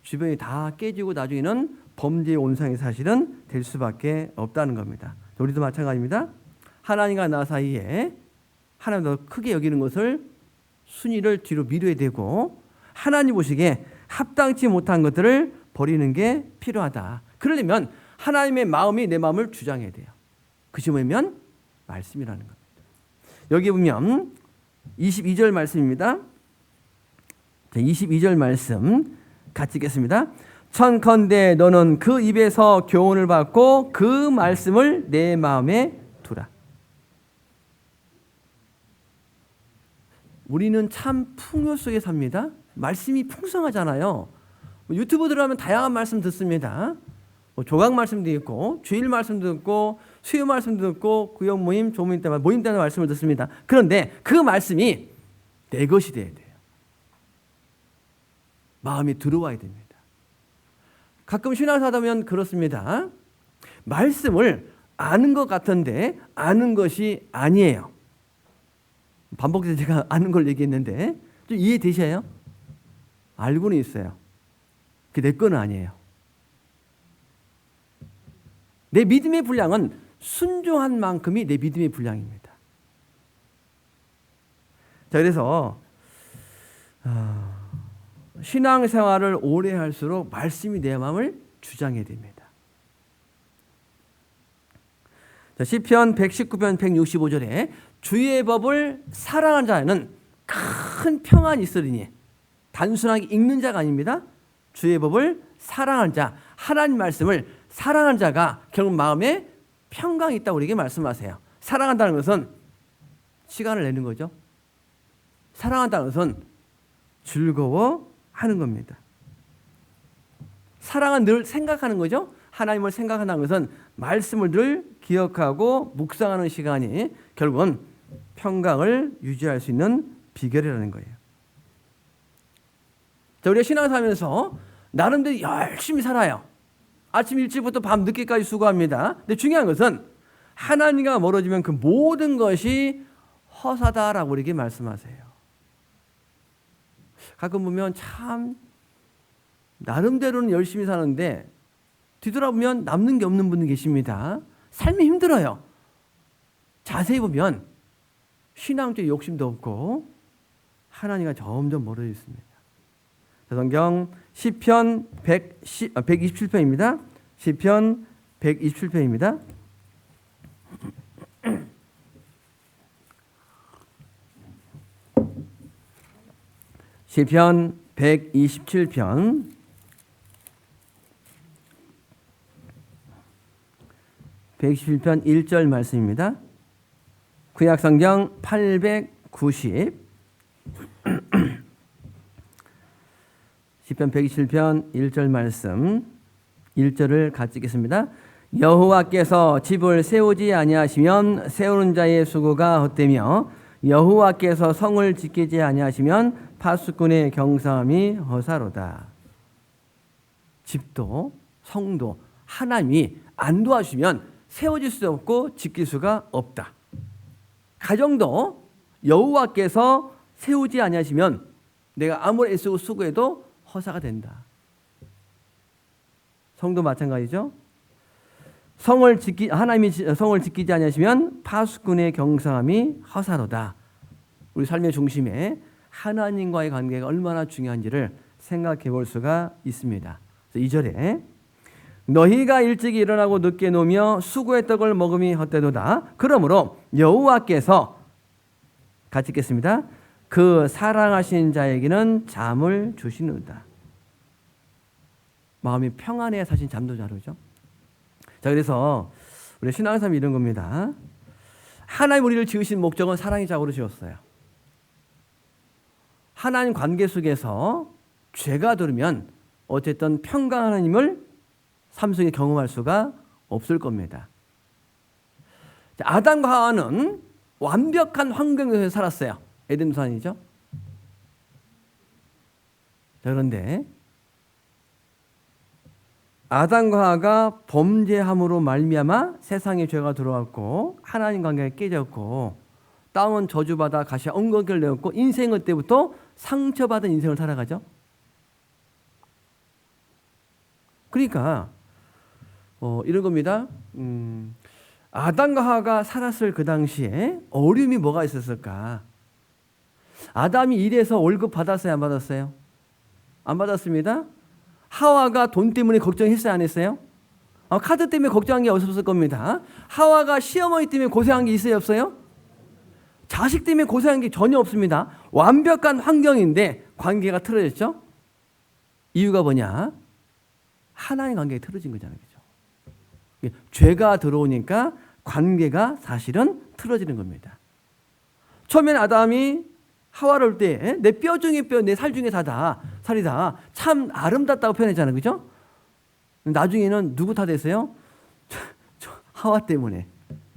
주변이 다 깨지고 나중에는 범죄의 온상이 사실은 될 수밖에 없다는 겁니다. 우리도 마찬가지입니다. 하나님과 나 사이에 하나님 더 크게 여기는 것을 순위를 뒤로 미뤄야 되고 하나님 보시기에 합당치 못한 것들을 버리는 게 필요하다. 그러려면 하나님의 마음이 내 마음을 주장해야 돼요. 그것이 뭐냐면 말씀이라는 겁니다. 여기 보면 22절 말씀입니다. 22절 말씀 같이 읽겠습니다. 천컨대 너는 그 입에서 교훈을 받고 그 말씀을 내 마음에 두라. 우리는 참 풍요 속에 삽니다. 말씀이 풍성하잖아요. 유튜브 들어가면 다양한 말씀 듣습니다. 조각 말씀도 있고 주일 말씀도 듣고 수요 말씀도 듣고 구역 모임, 조모임 때마다 모임 때마다 말씀을 듣습니다. 그런데 그 말씀이 내 것이 돼야 돼요. 마음이 들어와야 됩니다. 가끔 신앙생활 하다 보면 그렇습니다. 말씀을 아는 것 같은데 아는 것이 아니에요. 반복해서 제가 아는 걸 얘기했는데 좀 이해되셔요? 알고는 있어요. 그게 내 거는 아니에요. 내 믿음의 분량은 순종한 만큼이 내 믿음의 분량입니다. 자, 그래서 신앙생활을 오래 할수록 말씀이 내 마음을 주장해야 됩니다. 자, 시편 119편 165절에 주의 법을 사랑하는 자는 큰 평안이 있으리니, 단순하게 읽는 자가 아닙니다. 주의 법을 사랑하는 자, 하나님 말씀을 사랑하는 자가 결국 마음에 평강이 있다고 우리에게 말씀하세요. 사랑한다는 것은 시간을 내는 거죠. 사랑한다는 것은 즐거워하는 겁니다. 사랑은 늘 생각하는 거죠. 하나님을 생각한다는 것은 말씀을 늘 기억하고 묵상하는 시간이 결국은 평강을 유지할 수 있는 비결이라는 거예요. 자, 우리가 신앙생활 하면서 나름대로 열심히 살아요. 아침 일찍부터 밤 늦게까지 수고합니다. 근데 중요한 것은 하나님과 멀어지면 그 모든 것이 허사다라고 우리에게 말씀하세요. 가끔 보면 참 나름대로는 열심히 사는데 뒤돌아보면 남는 게 없는 분이 계십니다. 삶이 힘들어요. 자세히 보면 신앙적 욕심도 없고 하나님과 점점 멀어져 있습니다. 성경 시편 127편입니다. 시편 127편입니다. 시편 127편 127편 1절 말씀입니다. 구약성경 890 시편 127편 1절 말씀 1절을 같이 읽겠습니다. 여호와께서 집을 세우지 아니하시면 세우는 자의 수고가 헛되며 여호와께서 성을 지키지 아니하시면 파수꾼의 경사함이 허사로다. 집도 성도 하나님이 안 도와주시면 세워질 수 없고 지킬 수가 없다. 가정도 여호와께서 세우지 아니하시면 내가 아무리 애쓰고 수고해도 허사가 된다. 성도 마찬가지죠. 하나님이 성을 지키지 아니하시면 파수꾼의 경상함이 허사로다. 우리 삶의 중심에 하나님과의 관계가 얼마나 중요한지를 생각해 볼 수가 있습니다. 2절에 너희가 일찍 일어나고 늦게 노며 수고의 떡을 먹음이 헛되도다. 그러므로 여호와께서 같이 읽겠습니다. 그 사랑하신 자에게는 잠을 주시는다. 마음이 평안해야 사실 잠도 잘 오죠. 자, 그래서 우리 신앙생활이 이런 겁니다. 하나님 우리를 지으신 목적은 사랑의 작으로 지었어요. 하나님 관계 속에서 죄가 들으면 어쨌든 평강 하나님을 삶 속에 경험할 수가 없을 겁니다. 자, 아담과 하와는 완벽한 환경에서 살았어요. 에덴산이죠. 자, 그런데 아담과 하와가 범죄함으로 말미암아 세상에 죄가 들어왔고 하나님 관계가 깨졌고 땅은 저주받아 가시 엉겅퀴를 내었고 인생은 때부터 상처받은 인생을 살아가죠. 그러니까 이런 겁니다. 아담과 하와가 살았을 그 당시에 어려움이 뭐가 있었을까? 아담이 일해서 월급 받았어요? 안 받았어요? 안 받았습니다. 하와가 돈 때문에 걱정했어요? 안 했어요? 카드 때문에 걱정한 게 없었을 겁니다. 하와가 시어머니 때문에 고생한 게 있어요? 없어요? 자식 때문에 고생한 게 전혀 없습니다. 완벽한 환경인데 관계가 틀어졌죠? 이유가 뭐냐? 하나님 관계가 틀어진 거잖아요. 그죠? 죄가 들어오니까 관계가 사실은 틀어지는 겁니다. 처음엔 아담이 하와를 올 때 내 뼈 중에 뼈, 내 살 중에 살이다. 참 아름답다고 표현했잖아요. 그죠? 나중에는 누구 탓했어요? 하와 때문에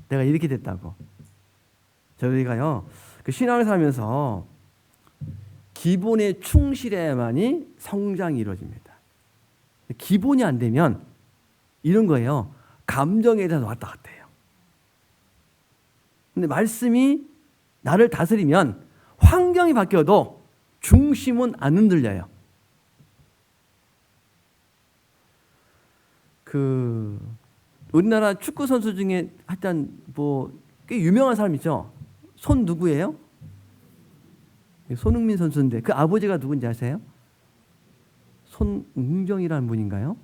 내가 이렇게 됐다고. 저희가요, 그 신앙을 살면서 기본에 충실해야만이 성장이 이루어집니다. 기본이 안 되면 이런 거예요. 감정에 대해서 왔다 갔다 해요. 근데 말씀이 나를 다스리면 환경이 바뀌어도 중심은 안 흔들려요. 우리나라 축구 선수 중에 하여튼 꽤 유명한 사람 있죠. 손 누구예요? 손흥민 선수인데 그 아버지가 누군지 아세요? 손웅정이라는 분인가요?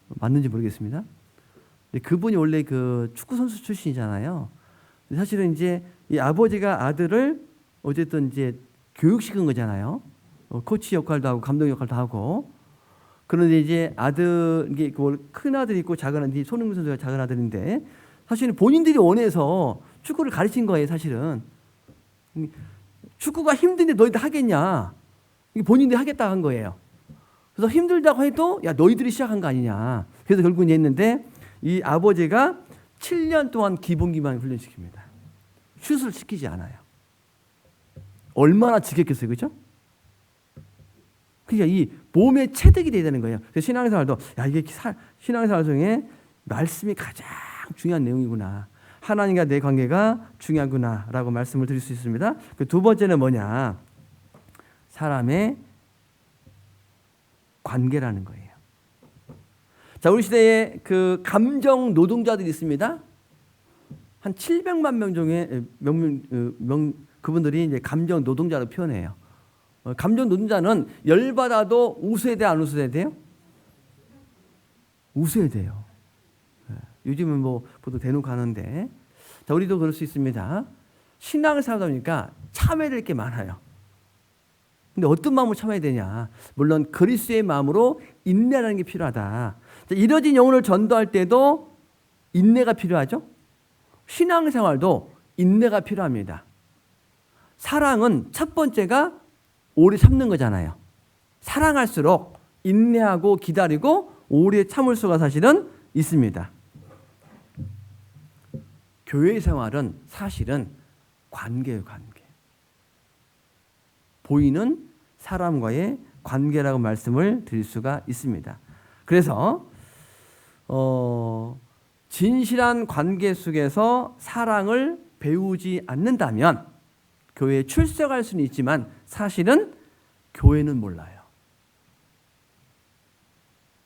맞는지 모르겠습니다. 근데 그분이 원래 그 축구 선수 출신이잖아요. 사실은 이제 이 아버지가 아들을 어쨌든 이제 교육시킨 거잖아요. 코치 역할도 하고 감독 역할도 하고. 그런데 이제 이게 큰 아들이 있고 작은 아들이, 손흥민 선수가 작은 아들인데 사실은 본인들이 원해서 축구를 가르친 거예요. 사실은 축구가 힘든데 너희들 하겠냐? 이게 본인들이 하겠다 한 거예요. 그래서 힘들다고 해도 야 너희들이 시작한 거 아니냐. 그래서 결국은 했는데 이 아버지가 7년 동안 기본기만 훈련시킵니다. 슛을 시키지 않아요. 얼마나 지켰겠어요, 그렇죠? 그러니까 이 몸에 체득이 돼야 되는 거예요. 그래서 신앙생활도 이게 신앙생활 중에 말씀이 가장 중요한 내용이구나. 하나님과 내 관계가 중요하구나라고 말씀을 드릴 수 있습니다. 그 두 번째는 뭐냐? 사람의 관계라는 거예요. 자, 우리 시대에 그 감정 노동자들이 있습니다. 한 700만 명 중에 그분들이 이제 감정 노동자로 표현해요. 감정 노동자는 열받아도 웃어야 돼, 안 웃어야 돼요? 웃어야 돼요. 요즘은 뭐 보통 대놓고 하는데, 자, 우리도 그럴 수 있습니다. 신앙을 살다 보니까 참아야 될 게 많아요. 근데 어떤 마음으로 참아야 되냐? 물론 그리스도의 마음으로 인내라는 게 필요하다. 자, 이뤄진 영혼을 전도할 때도 인내가 필요하죠. 신앙생활도 인내가 필요합니다. 사랑은 첫 번째가 오래 참는 거잖아요. 사랑할수록 인내하고 기다리고 오래 참을 수가 사실은 있습니다. 교회 생활은 사실은 관계예요, 관계. 보이는 사람과의 관계라고 말씀을 드릴 수가 있습니다. 그래서 진실한 관계 속에서 사랑을 배우지 않는다면 교회에 출석할 수는 있지만 사실은 교회는 몰라요.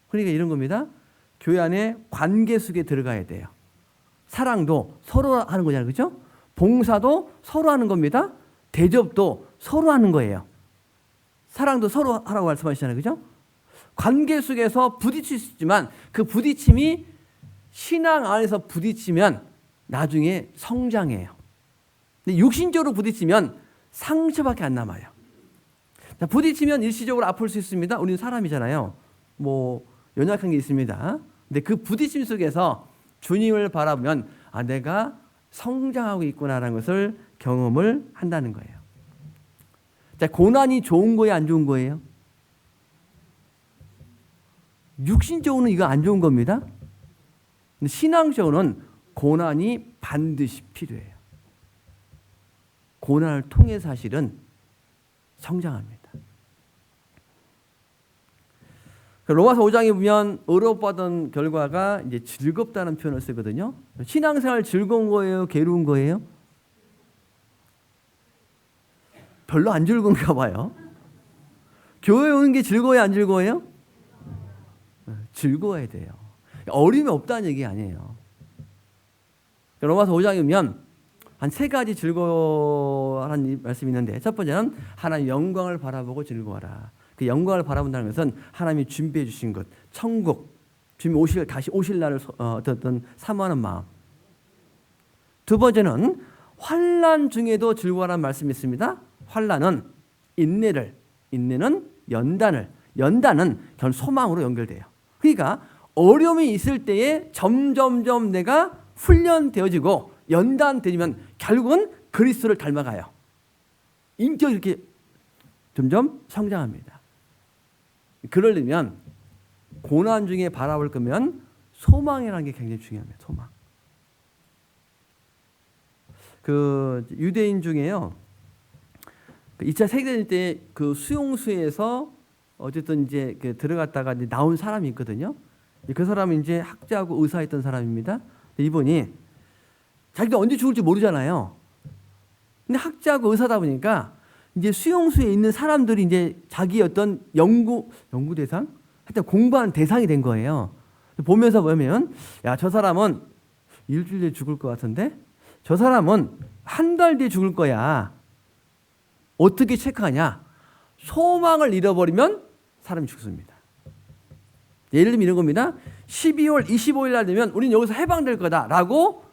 그러니까 이런 겁니다. 교회 안에 관계 속에 들어가야 돼요. 사랑도 서로 하는 거잖아요. 그렇죠? 봉사도 서로 하는 겁니다. 대접도 서로 하는 거예요. 사랑도 서로 하라고 말씀하시잖아요. 그렇죠? 관계 속에서 부딪힐 수 있지만 그 부딪힘이 신앙 안에서 부딪히면 나중에 성장해요. 근데 육신적으로 부딪히면 상처밖에 안 남아요. 자, 부딪히면 일시적으로 아플 수 있습니다. 우리는 사람이잖아요. 뭐 연약한 게 있습니다. 근데 그 부딪힘 속에서 주님을 바라보면 아, 내가 성장하고 있구나라는 것을 경험을 한다는 거예요. 자, 고난이 좋은 거예요, 안 좋은 거예요? 육신적으로는 이거 안 좋은 겁니다. 근데 신앙적으로는 고난이 반드시 필요해요. 고난을 통해 사실은 성장합니다. 로마서 5장에 보면 어려워받은 결과가 이제 즐겁다는 표현을 쓰거든요. 신앙생활 즐거운 거예요? 괴로운 거예요? 별로 안 즐거운가 봐요. 교회 오는 게 즐거워요? 안 즐거워요? 즐거워야 돼요. 어려움이 없다는 얘기 아니에요. 로마서 5장에 보면 한 세 가지 즐거워하는 말씀이 있는데 첫 번째는 하나님 영광을 바라보고 즐거워하라. 그 영광을 바라본다는 것은 하나님이 준비해 주신 것, 천국, 주님이 다시 오실 날을 어떤 사모하는 마음. 두 번째는 환난 중에도 즐거워하라는 말씀이 있습니다. 환난은 인내는 연단은 결국 소망으로 연결돼요. 그러니까 어려움이 있을 때에 점점점 내가 훈련되어지고 연단되면 결국은 그리스도를 닮아가요. 인격이 이렇게 점점 성장합니다. 그러려면 고난 중에 바라볼 거면 소망이라는 게 굉장히 중요합니다. 소망. 그 유대인 중에요. 2차 세계대전 때 그 수용소에서 어쨌든 이제 들어갔다가 이제 나온 사람이 있거든요. 그 사람은 이제 학자하고 의사였던 사람입니다. 이분이 자기가 언제 죽을지 모르잖아요. 근데 학자하고 의사다 보니까 이제 수용소에 있는 사람들이 이제 자기 어떤 연구 대상? 하여튼 공부하는 대상이 된 거예요. 보면서 보면, 야, 저 사람은 일주일 뒤에 죽을 것 같은데? 저 사람은 한 달 뒤에 죽을 거야. 어떻게 체크하냐? 소망을 잃어버리면 사람이 죽습니다. 예를 들면 이런 겁니다. 12월 25일 날 되면 우리는 여기서 해방될 거다라고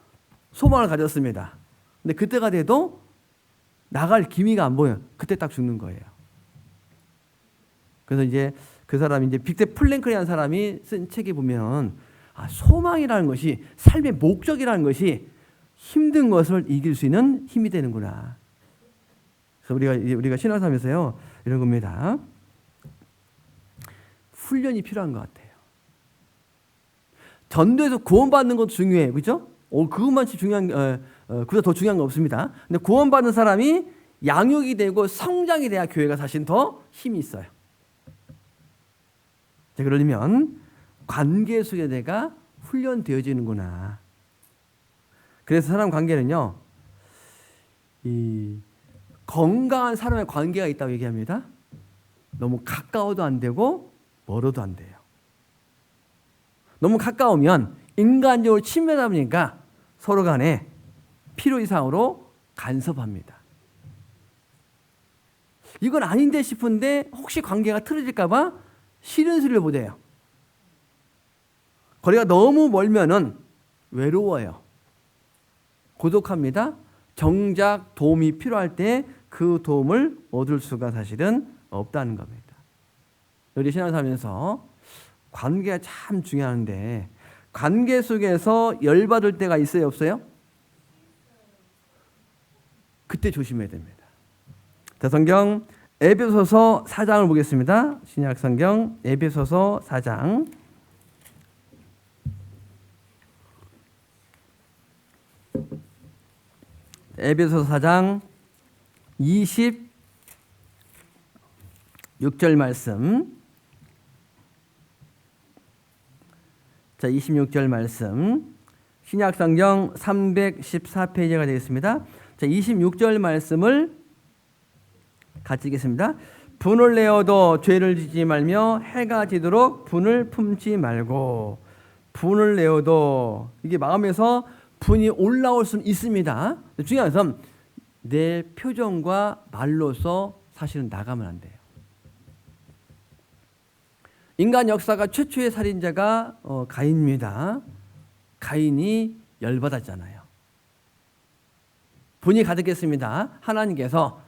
소망을 가졌습니다. 근데 그때가 돼도 나갈 기미가 안 보여요. 그때 딱 죽는 거예요. 그래서 이제 그 사람이 이제 빅테 플랭클이라는 사람이 쓴 책에 보면 아, 소망이라는 것이 삶의 목적이라는 것이 힘든 것을 이길 수 있는 힘이 되는구나. 그래서 우리가 신앙생활에서요 이런 겁니다. 훈련이 필요한 것 같아요. 전도에서 구원받는 것도 중요해요, 그렇죠? 그것만치 중요한 그보다 더 중요한 건 없습니다. 근데 구원받는 사람이 양육이 되고 성장이 돼야 교회가 사실 더 힘이 있어요. 자, 그러려면 관계 속에 내가 훈련되어지는구나. 그래서 사람 관계는요, 이 건강한 사람의 관계가 있다고 얘기합니다. 너무 가까워도 안 되고 멀어도 안 돼요. 너무 가까우면 인간적으로 친밀하다 보니까 서로 간에 필요 이상으로 간섭합니다. 이건 아닌데 싶은데 혹시 관계가 틀어질까 봐 싫은 소리를 못해요. 거리가 너무 멀면은 외로워요. 고독합니다. 정작 도움이 필요할 때 그 도움을 얻을 수가 사실은 없다는 겁니다. 우리 신앙사면서 관계가 참 중요한데 관계 속에서 열받을 때가 있어요, 없어요? 그때 조심해야 됩니다. 자, 성경 에베소서 4장을 보겠습니다. 신약 성경 에베소서 4장. 에베소서 4장 26절 말씀. 자, 26절 말씀. 신약 성경 314페이지가 되겠습니다. 자, 26절 말씀을 같이 읽겠습니다. 분을 내어도 죄를 지지 말며 해가 지도록 분을 품지 말고. 분을 내어도 이게 마음에서 분이 올라올 수는 있습니다. 중요한 것은 내 표정과 말로서 사실은 나가면 안 돼요. 인간 역사가 최초의 살인자가 가인입니다. 가인이 열받았잖아요. 분이 가득했습니다. 하나님께서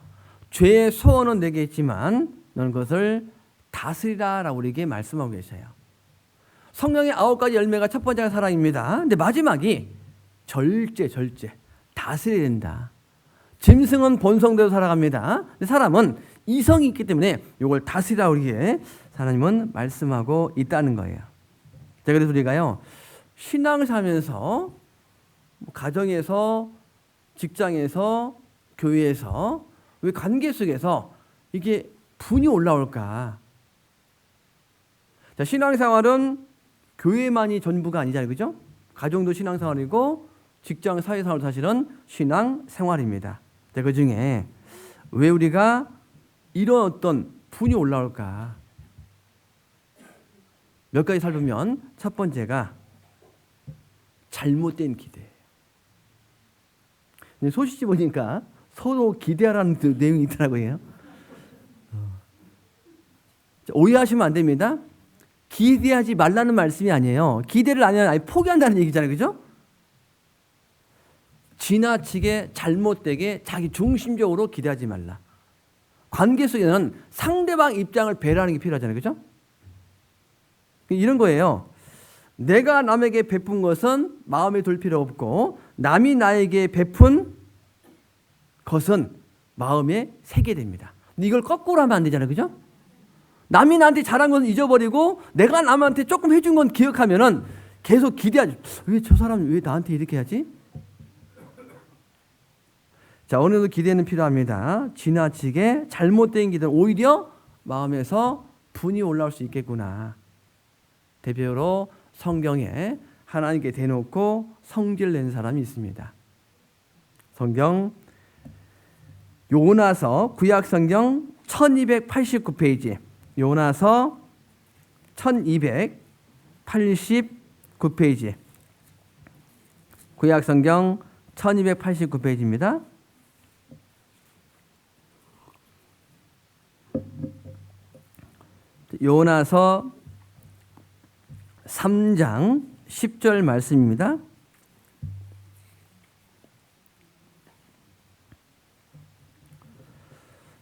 죄의 소원은 내게 있지만 너는 그것을 다스리라 라고 우리에게 말씀하고 계셔요. 성령의 9가지 열매가 첫 번째가 사랑입니다. 근데 마지막이 절제, 다스려야 된다. 짐승은 본성대로 살아갑니다. 근데 사람은 이성이 있기 때문에 이걸 다스리라 우리에게 하나님은 말씀하고 있다는 거예요. 자, 그래서 우리가요, 신앙을 살면서 가정에서, 직장에서, 교회에서 왜 관계 속에서 이게 분이 올라올까? 자, 신앙생활은 교회만이 전부가 아니잖아요, 그죠? 가정도 신앙생활이고 직장 사회생활도 사실은 신앙생활입니다. 자, 그 중에 왜 우리가 이런 어떤 분이 올라올까? 몇 가지 살펴보면 첫 번째가 잘못된 기대예요. 소식지 보니까 서로 기대하라는 내용이 있더라고요. 오해하시면 안 됩니다. 기대하지 말라는 말씀이 아니에요. 기대를 안 하면 아예 포기한다는 얘기잖아요, 그죠? 지나치게 잘못되게 자기 중심적으로 기대하지 말라. 관계 속에는 상대방 입장을 배려하는 게 필요하잖아요, 그죠? 이런 거예요. 내가 남에게 베푼 것은 마음에 둘 필요 없고 남이 나에게 베푼 것은 마음에 새게 됩니다. 근데 이걸 거꾸로 하면 안 되잖아요, 그죠? 남이 나한테 잘한 건 잊어버리고 내가 남한테 조금 해준 건 기억하면은 계속 기대하죠. 왜 저 사람 왜 나한테 이렇게 하지? 자, 어느 정도 기대는 필요합니다. 지나치게 잘못된 기대는 오히려 마음에서 분이 올라올 수 있겠구나. 대표로 성경에 하나님께 대놓고 성질 낸 사람이 있습니다. 성경 요나서 구약성경 1289페이지, 요나서 1289페이지, 구약성경 1289페이지입니다. 요나서 3장 10절 말씀입니다.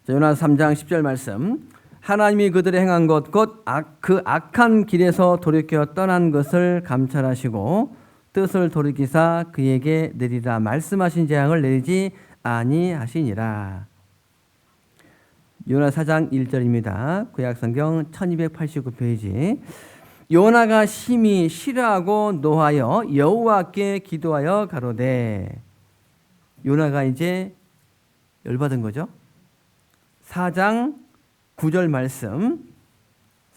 자, 요나서 3장 10절 말씀. 하나님이 그들의 행한 것 곧 그 악한 길에서 돌이켜 떠난 것을 감찰하시고 뜻을 돌이키사 그에게 내리라 말씀하신 재앙을 내리지 아니하시니라. 요나 4장 1절입니다. 구약성경 1289페이지. 요나가 심히 싫어하고 노하여 여호와께 기도하여 가로되. 요나가 이제 열받은 거죠. 4장 9절 말씀,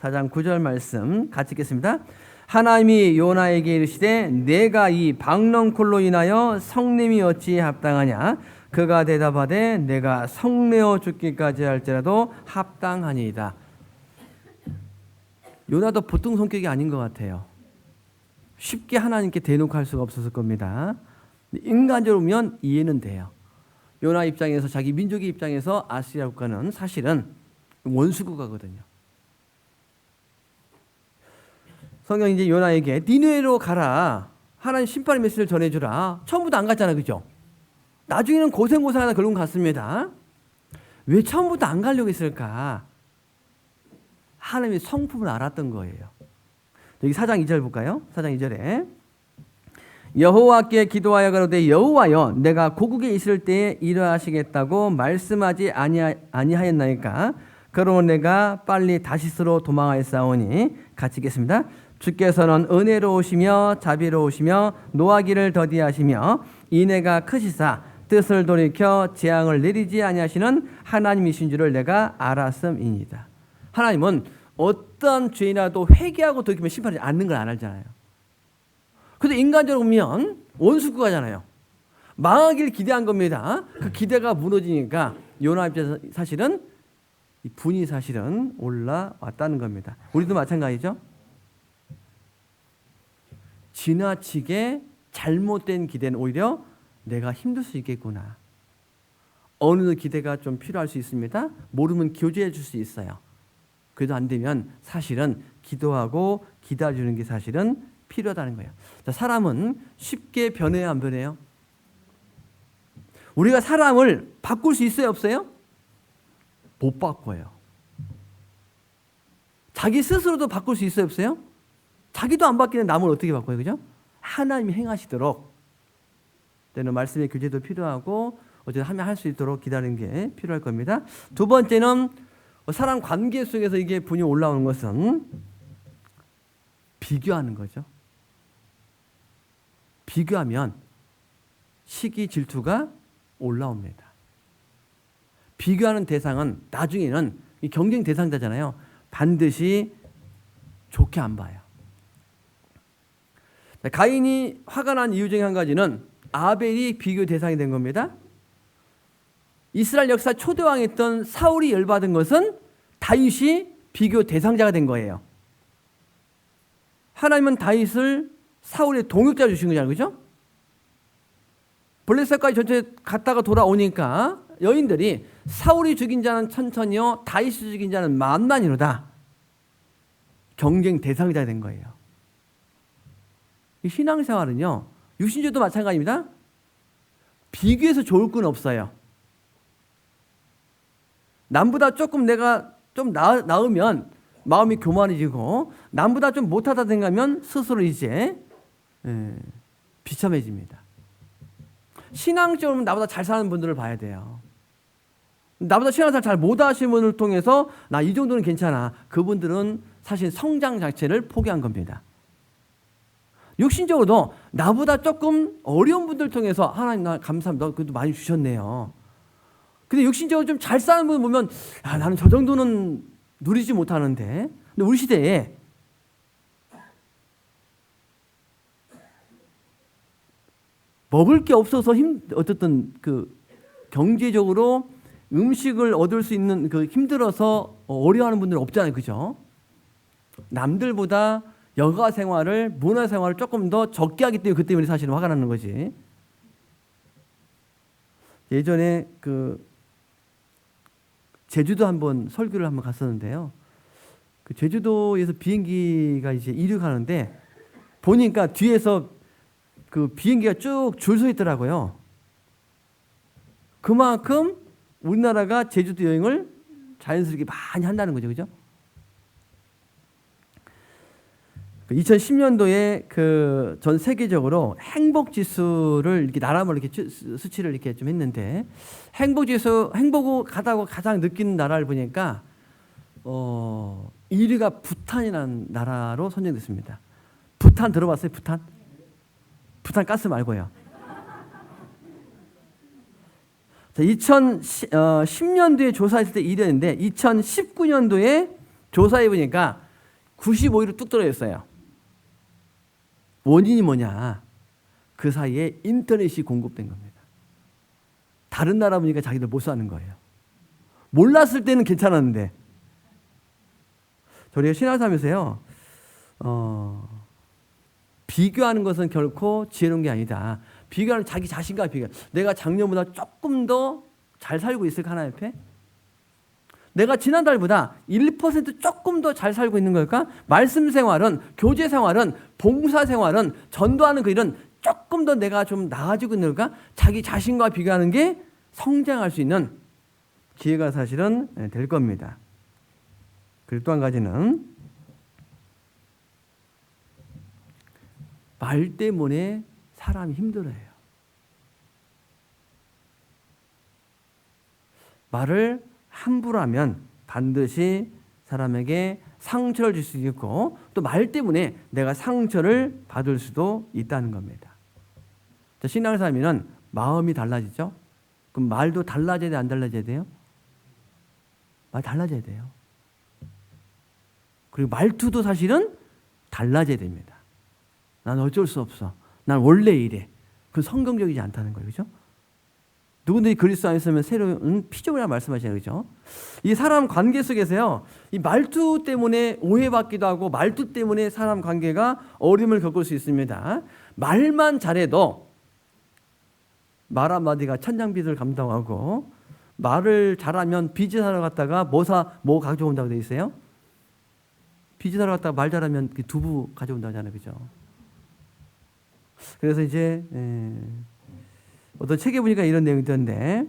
4장 9절 말씀 같이 읽겠습니다. 하나님이 요나에게 이르시되 내가 이 박넝쿨로 인하여 성냄이 어찌 합당하냐. 그가 대답하되 내가 성내어 죽기까지 할지라도 합당하니이다. 요나도 보통 성격이 아닌 것 같아요. 쉽게 하나님께 대놓고 할 수가 없었을 겁니다. 인간적으로 보면 이해는 돼요. 요나 입장에서, 자기 민족의 입장에서 아시리아 국가는 사실은 원수국가거든요. 성경이 이제 요나에게 니느웨로 가라, 하나님 심판의 메시지를 전해주라. 처음부터 안 갔잖아, 그죠? 나중에는 고생하다 결국 갔습니다. 왜 처음부터 안 가려고 했을까? 하나님의 성품을 알았던 거예요. 여기 4장 2절 볼까요? 4장 2절에 여호와께 기도하여 가로되 여호와여 내가 고국에 있을 때에 이러하시겠다고 말씀하지 아니하였나이까. 그러면 내가 빨리 다시스로 도망하였사오니 같이 읽겠습니다. 주께서는 은혜로우시며 자비로우시며 노하기를 더디하시며 인애가 크시사 뜻을 돌이켜 재앙을 내리지 아니하시는 하나님이신 줄을 내가 알았음이니이다. 하나님은 어떤 죄인이라도 회개하고 돌이키면 심판하지 않는 걸 안 알잖아요. 근데 인간적으로 보면 원수국가잖아요. 망하길 기대한 겁니다. 그 기대가 무너지니까 요나 입장에서 사실은 이 분이 사실은 올라왔다는 겁니다. 우리도 마찬가지죠. 지나치게 잘못된 기대는 오히려 내가 힘들 수 있겠구나. 어느 기대가 좀 필요할 수 있습니다. 모르면 교제해 줄 수 있어요. 그래도 안 되면 사실은 기도하고 기다려주는 게 사실은 필요하다는 거예요. 자, 사람은 쉽게 변해야 안 변해요? 우리가 사람을 바꿀 수 있어요, 없어요? 못 바꿔요. 자기 스스로도 바꿀 수 있어요, 없어요? 자기도 안 바뀌는 남을 어떻게 바꿔요, 그죠? 하나님이 행하시도록 때는 말씀의 교제도 필요하고 어쨌든 하면 할 수 있도록 기다리는 게 필요할 겁니다. 두 번째는 사람 관계 속에서 이게 분이 올라오는 것은 비교하는 거죠. 비교하면 시기 질투가 올라옵니다. 비교하는 대상은 나중에는 이 경쟁 대상자잖아요. 반드시 좋게 안 봐요. 가인이 화가 난 이유 중에 한 가지는 아벨이 비교 대상이 된 겁니다. 이스라엘 역사 초대왕이었던 사울이 열받은 것은 다윗이 비교 대상자가 된 거예요. 하나님은 다윗을 사울의 동역자 주신 거잖아요, 그죠? 블레셋까지 전체 갔다가 돌아오니까 여인들이 사울이 죽인 자는 천천히요, 다윗이 죽인 자는 만만이로다. 경쟁 대상자가 된 거예요. 이 신앙생활은요, 육신주도 마찬가지입니다. 비교해서 좋을 건 없어요. 남보다 조금 내가 좀 나으면 마음이 교만해지고, 남보다 좀 못하다 생각하면 스스로 이제 비참해집니다. 신앙적으로 나보다 잘 사는 분들을 봐야 돼요. 나보다 신앙생활 잘 못하시는 분을 통해서 나 이 정도는 괜찮아. 그분들은 사실 성장 자체를 포기한 겁니다. 육신적으로도 나보다 조금 어려운 분들 통해서 하나님 나 감사합니다. 그래도 많이 주셨네요. 근데 육신적으로 좀 잘 사는 분 보면 나는 저 정도는 누리지 못하는데. 근데 우리 시대에 먹을 게 없어서 어쨌든 그 경제적으로 음식을 얻을 수 있는 그 힘들어서 어려워하는 분들은 없잖아요, 그죠? 남들보다 여가 생활을, 문화 생활을 조금 더 적게 하기 때문에 그 때문에 사실은 화가 나는 거지. 예전에 그 제주도 한번 설교를 한번 갔었는데요. 그 제주도에서 비행기가 이제 이륙하는데 보니까 뒤에서 그 비행기가 쭉 줄 서 있더라고요. 그만큼 우리나라가 제주도 여행을 자연스럽게 많이 한다는 거죠, 그죠? 2010년도에 그 전 세계적으로 행복 지수를 이렇게 나라별로 이렇게 수치를 이렇게 좀 했는데, 행복 지수, 행복을 가장 느끼는 나라를 보니까 1위가 부탄이라는 나라로 선정됐습니다. 부탄 들어봤어요? 부탄? 부탄 가스 말고요. 자, 2010년도에 조사했을 때 1위였는데 2019년도에 조사해 보니까 95위로 뚝 떨어졌어요. 원인이 뭐냐? 그 사이에 인터넷이 공급된 겁니다. 다른 나라 보니까 자기들 못 사는 거예요. 몰랐을 때는 괜찮았는데. 저희가 신앙사면서요, 비교하는 것은 결코 지혜로운 게 아니다. 비교하는 자기 자신과 비교. 내가 작년보다 조금 더 잘 살고 있을까 하나님 앞에? 내가 지난달보다 1% 조금 더 잘 살고 있는 걸까? 말씀 생활은, 교제 생활은, 봉사 생활은, 전도하는 그 일은 조금 더 내가 좀 나아지고 있는 걸까? 자기 자신과 비교하는 게 성장할 수 있는 기회가 사실은 될 겁니다. 그리고 또 한 가지는 말 때문에 사람이 힘들어요. 말을 함부로 하면 반드시 사람에게 상처를 줄 수 있고 또 말 때문에 내가 상처를 받을 수도 있다는 겁니다. 신앙사람이는 마음이 달라지죠? 그럼 말도 달라져야 돼, 안 달라져야 돼요? 말 달라져야 돼요. 그리고 말투도 사실은 달라져야 됩니다. 난 어쩔 수 없어. 난 원래 이래. 그건 성경적이지 않다는 거예요. 그죠? 누구든지 그리스도 안에 있으면 새로운 피조물이라 말씀하시잖아요. 그죠? 이 사람 관계 속에서요, 이 말투 때문에 오해받기도 하고 말투 때문에 사람 관계가 어려움을 겪을 수 있습니다. 말만 잘해도 말 한마디가 천냥빚을 감당하고 말을 잘하면 빚을 사러 갔다가 뭐 가져온다고 돼 있어요? 빚을 사러 갔다가 말 잘하면 두부 가져온다고 하잖아요. 그죠? 그래서 이제 어떤 책에 보니까 이런 내용이 있던데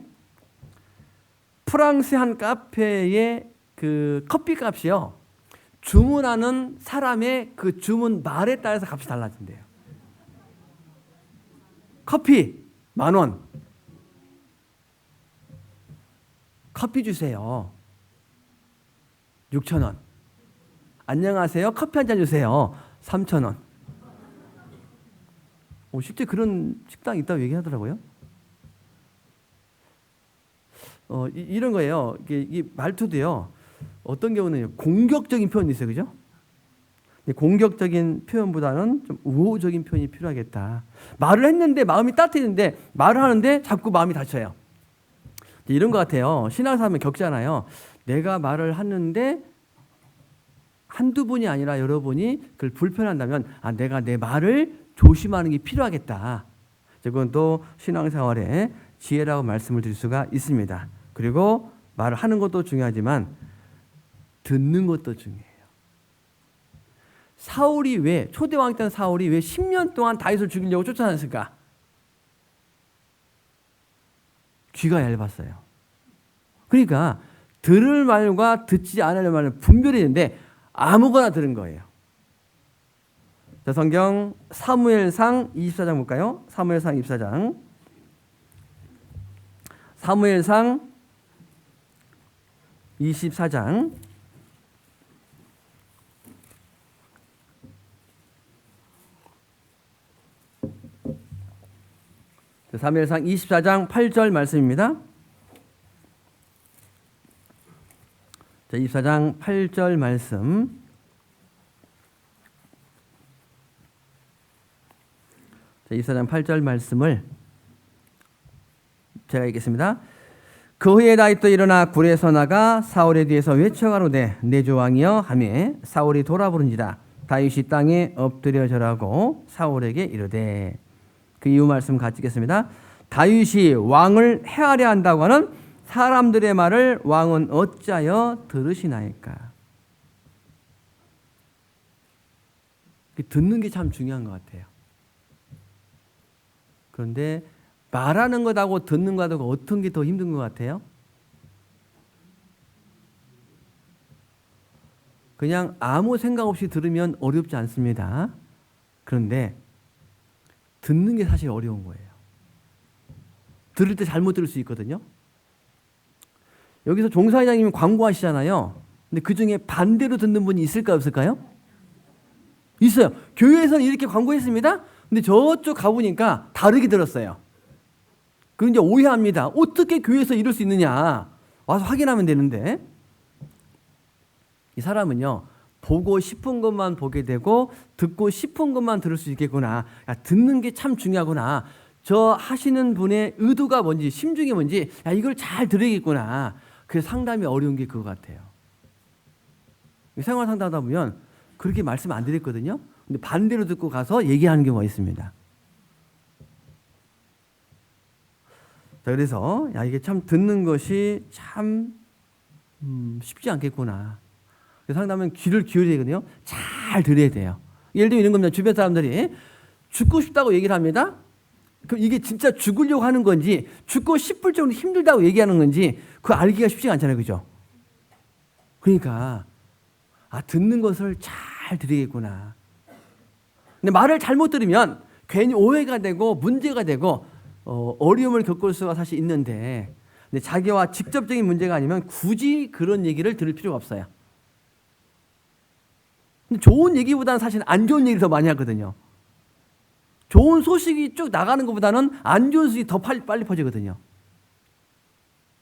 프랑스 한 카페의 그 커피 값이요, 주문하는 사람의 그 주문 말에 따라서 값이 달라진대요. 커피 10,000원. 커피 주세요. 6,000원. 안녕하세요. 커피 한 잔 주세요. 3,000원. 실제 그런 식당이 있다고 얘기하더라고요. 이런 거예요. 이게 말투도요, 어떤 경우는 공격적인 표현이 있어요. 그죠? 공격적인 표현보다는 좀 우호적인 표현이 필요하겠다. 말을 했는데 마음이 따뜻했는데 말을 하는데 자꾸 마음이 다쳐요. 이런 것 같아요. 신앙사람은 겪잖아요. 내가 말을 하는데 한두 분이 아니라 여러분이 그걸 불편한다면 내가 내 말을 조심하는 게 필요하겠다. 그건 또 신앙생활의 지혜라고 말씀을 드릴 수가 있습니다. 그리고 말을 하는 것도 중요하지만 듣는 것도 중요해요. 초대왕 때는 사울이 왜 10년 동안 다윗을 죽이려고 쫓아다녔을까? 귀가 얇았어요. 그러니까 들을 말과 듣지 않을 말은 분별이 있는데 아무거나 들은 거예요. 자, 성경 사무엘상 24장 볼까요? 사무엘상 24장. 사무엘상 24장. 사무엘상 24장 8절 말씀입니다. 자, 24장 8절 말씀. 자, 24장 8절 말씀을 제가 읽겠습니다. 그 후에 다윗도 일어나 굴에서 나가 사울의 뒤에서 외쳐가로되 내 주 왕이여 하며 사울이 돌아보는지라 다윗이 땅에 엎드려 절하고 사울에게 이르되. 그 이후 말씀 같이 읽겠습니다. 다윗이 왕을 해하려 한다고 하는 사람들의 말을 왕은 어찌하여 들으시나이까. 듣는 게 참 중요한 것 같아요. 그런데 말하는 것하고 듣는 것하고 어떤 게 더 힘든 것 같아요? 그냥 아무 생각 없이 들으면 어렵지 않습니다. 그런데 듣는 게 사실 어려운 거예요. 들을 때 잘못 들을 수 있거든요. 여기서 종사회장님이 광고하시잖아요. 근데 그중에 반대로 듣는 분이 있을까 없을까요? 있어요. 교회에서는 이렇게 광고했습니다. 근데 저쪽 가보니까 다르게 들었어요. 그럼 이제 오해합니다. 어떻게 교회에서 이럴 수 있느냐. 와서 확인하면 되는데. 이 사람은요, 보고 싶은 것만 보게 되고 듣고 싶은 것만 들을 수 있겠구나. 야, 듣는 게 참 중요하구나. 저 하시는 분의 의도가 뭔지, 심중이 뭔지, 야, 이걸 잘 들으겠구나. 그 상담이 어려운 게 그거 같아요. 생활 상담하다 보면 그렇게 말씀 안 드렸거든요. 근데 반대로 듣고 가서 얘기하는 경우가 있습니다. 자, 그래서 야, 이게 참 듣는 것이 참 쉽지 않겠구나. 그래서 상담은 귀를 기울여야 되거든요. 잘 들어야 돼요. 예를 들면 이런 겁니다. 주변 사람들이 죽고 싶다고 얘기를 합니다. 그럼 이게 진짜 죽으려고 하는 건지, 죽고 싶을 정도로 힘들다고 얘기하는 건지, 그거 알기가 쉽지가 않잖아요. 그죠? 그러니까, 듣는 것을 잘 들으겠구나. 근데 말을 잘못 들으면 괜히 오해가 되고 문제가 되고, 어려움을 겪을 수가 사실 있는데, 근데 자기와 직접적인 문제가 아니면 굳이 그런 얘기를 들을 필요가 없어요. 근데 좋은 얘기보다는 사실 안 좋은 얘기를 더 많이 하거든요. 좋은 소식이 쭉 나가는 것보다는 안 좋은 소식이 더 빨리 퍼지거든요.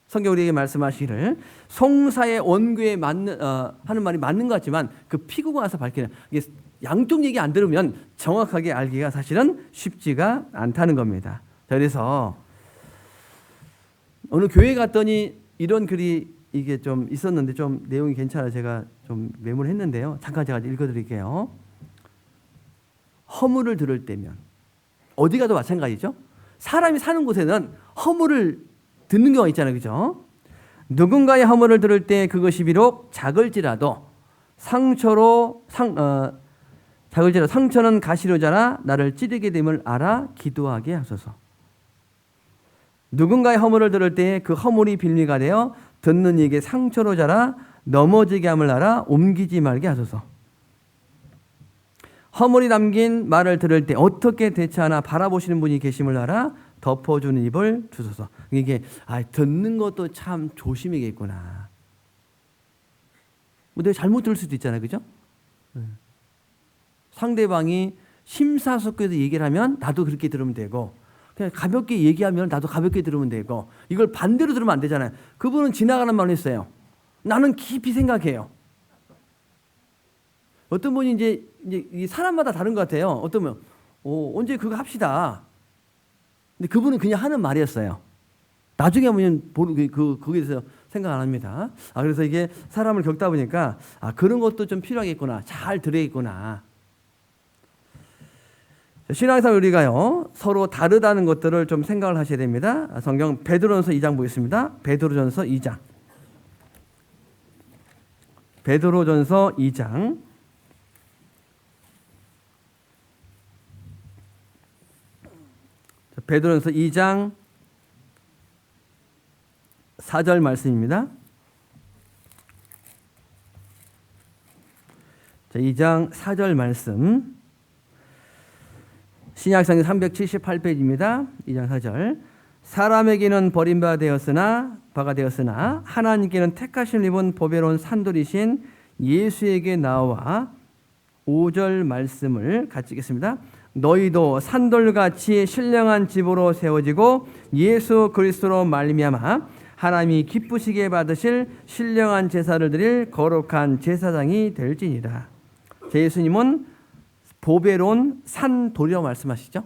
성경 우리에게 말씀하시기를 송사의 원교에 맞는 하는 말이 맞는 것 같지만 그 피고가 와서 밝히는, 이게 양쪽 얘기 안 들으면 정확하게 알기가 사실은 쉽지가 않다는 겁니다. 자, 그래서 어느 교회 갔더니 이런 글이 이게 좀 있었는데 좀 내용이 괜찮아 제가 좀 메모를 했는데요. 잠깐 제가 읽어드릴게요. 허물을 들을 때면 어디 가도 마찬가지죠. 사람이 사는 곳에는 허물을 듣는 경우가 있잖아요. 그죠? 누군가의 허물을 들을 때 그것이 비록 작을지라도 상처는 가시로 자라 나를 찌르게 됨을 알아 기도하게 하소서. 누군가의 허물을 들을 때 그 허물이 빌미가 되어 듣는 이에게 상처로 자라 넘어지게 함을 알아 옮기지 말게 하소서. 허물이 담긴 말을 들을 때 어떻게 대처하나 바라보시는 분이 계심을 알아 덮어주는 입을 주소서. 이게 듣는 것도 참 조심이겠구나. 뭐 내가 잘못 들을 수도 있잖아요. 그죠? 상대방이 심사숙고해서 얘기를 하면 나도 그렇게 들으면 되고, 그냥 가볍게 얘기하면 나도 가볍게 들으면 되고, 이걸 반대로 들으면 안 되잖아요. 그분은 지나가는 말을 했어요. 나는 깊이 생각해요. 어떤 분이 이제 이 사람마다 다른 것 같아요. 어떤 분은 언제 그거 합시다. 근데 그분은 그냥 하는 말이었어요. 나중에 보면 거기에 대해서 생각 안 합니다. 그래서 이게 사람을 겪다 보니까 그런 것도 좀 필요하겠구나. 잘 들어야겠구나. 신앙생활 우리가요 서로 다르다는 것들을 좀 생각을 하셔야 됩니다. 성경 베드로전서 2장 보겠습니다. 베드로전서 2장. 베드로전서 2장. 베드로전서 2장 4절 말씀입니다. 2장 4절 말씀. 신약성경 378페이지입니다. 2장 4절. 사람에게는 버림받아 되었으나 하나님께는 택하심을 입은 보배로운 산돌이신 예수에게 나와 5절 말씀을 같이 읽겠습니다. 너희도 산돌같이 신령한 집으로 세워지고 예수 그리스도로 말미암아 하나님이 기쁘시게 받으실 신령한 제사를 드릴 거룩한 제사장이 될지니라. 제 예수님은 보배로운 산돌이라고 말씀하시죠.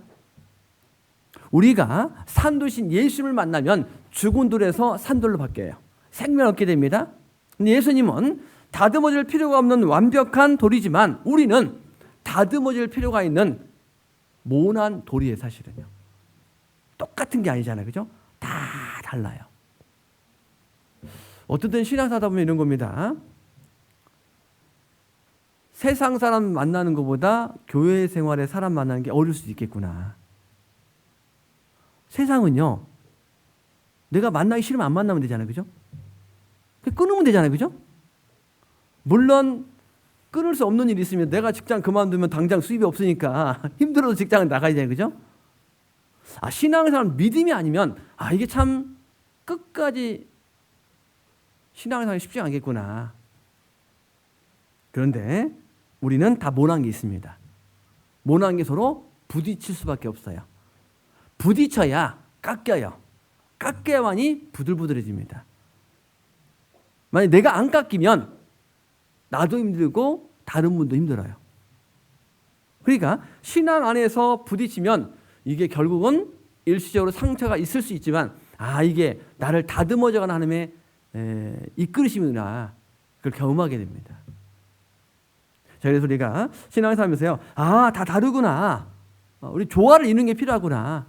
우리가 산돌이신 예수님을 만나면 죽은 돌에서 산돌로 바뀌어요. 생명을 얻게 됩니다. 근데 예수님은 다듬어질 필요가 없는 완벽한 돌이지만 우리는 다듬어질 필요가 있는 모난 돌이에요. 사실은요. 똑같은 게 아니잖아요. 그죠? 다 달라요. 어떤 때는 신앙사다 보면 이런 겁니다. 세상 사람 만나는 것보다 교회 생활에 사람 만나는 게 어려울 수도 있겠구나. 세상은요, 내가 만나기 싫으면 안 만나면 되잖아요. 그죠? 끊으면 되잖아요. 그죠? 물론 끊을 수 없는 일이 있으면 내가 직장 그만두면 당장 수입이 없으니까 힘들어도 직장을 나가야 되잖아요. 그죠? 신앙생활 믿음이 아니면 이게 참 끝까지 신앙생활이 쉽지 않겠구나. 그런데 우리는 다 모난 게 있습니다. 모난 게 서로 부딪힐 수밖에 없어요. 부딪혀야 깎여요. 깎여야만이 부들부들해집니다. 만약 내가 안 깎이면 나도 힘들고 다른 분도 힘들어요. 그러니까 신앙 안에서 부딪히면 이게 결국은 일시적으로 상처가 있을 수 있지만 이게 나를 다듬어져가는 하나님의 이끌으심이구나. 그걸 경험하게 됩니다. 자, 그래서 우리가 신앙을 살면서요. 다 다르구나. 우리 조화를 이루는 게 필요하구나.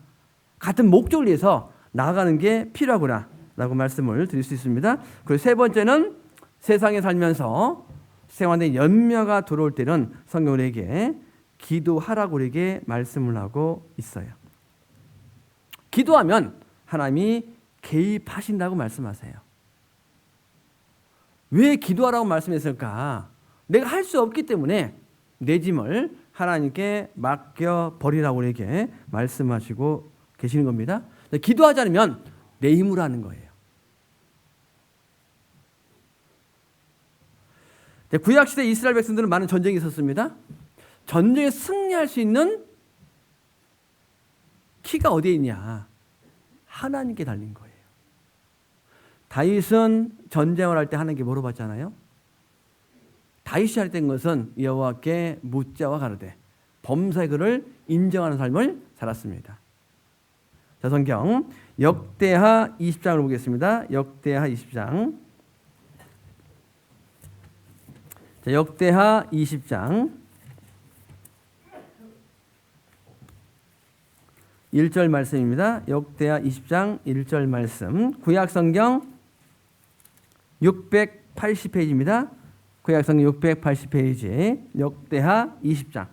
같은 목적을 위해서 나아가는 게 필요하구나. 라고 말씀을 드릴 수 있습니다. 그리고 세 번째는 세상에 살면서 생활에 연명가 들어올 때는 성경은 우리에게 기도하라고 우리에게 말씀을 하고 있어요. 기도하면 하나님이 개입하신다고 말씀하세요. 왜 기도하라고 말씀했을까? 내가 할 수 없기 때문에 내 짐을 하나님께 맡겨버리라고 우리에게 말씀하시고 계시는 겁니다. 기도하지 않으면 내 힘으로 하는 거예요. 구약시대 이스라엘 백성들은 많은 전쟁이 있었습니다. 전쟁에 승리할 수 있는 키가 어디에 있냐? 하나님께 달린 거예요. 다윗은 전쟁을 할 때 하나님께 물어봤잖아요. 다윗이 할 때인 것은 여호와께 묻자와 가로되 범사의 그를 인정하는 삶을 살았습니다. 자, 성경 역대하 20장을 보겠습니다. 역대하 20장. 자, 역대하 20장 1절 말씀입니다. 역대하 20장 1절 말씀. 구약성경 680페이지입니다. 구약성경 680페이지 역대하 20장.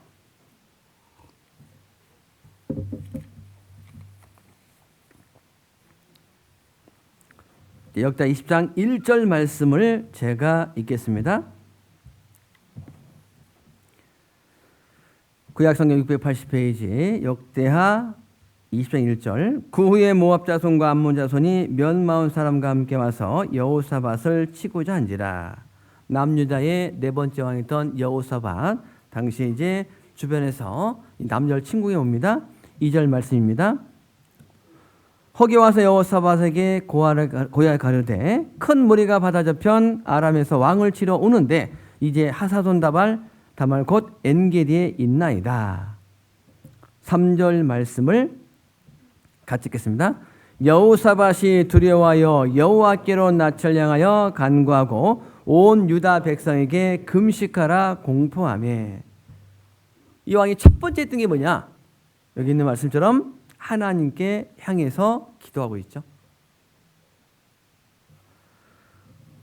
역대하 20장 1절 말씀을 제가 읽겠습니다. 구약성경 680페이지 역대하 20장 1절. 그 후에 모압 자손과 암몬 자손이 몇 마흔 사람과 함께 와서 여호사밧을 치고자 한지라. 남유다의 네 번째 왕이었던 여호사밧, 당시 이제 주변에서 남녀를 침공해 옵니다. 2절 말씀입니다. 거기 와서 여호사밧에게 고하를 가르되 큰 무리가 바다 저편 아람에서 왕을 치러 오는데 이제 하사손 다말 곧 엔게디에 있나이다. 3절 말씀을 같이 읽겠습니다. 여호사밧이 두려워하여 여호와께로 낯을 향하여 간구하고 온 유다 백성에게 금식하라 공포하며. 이 왕이 첫 번째 했던 게 뭐냐? 여기 있는 말씀처럼 하나님께 향해서 기도하고 있죠.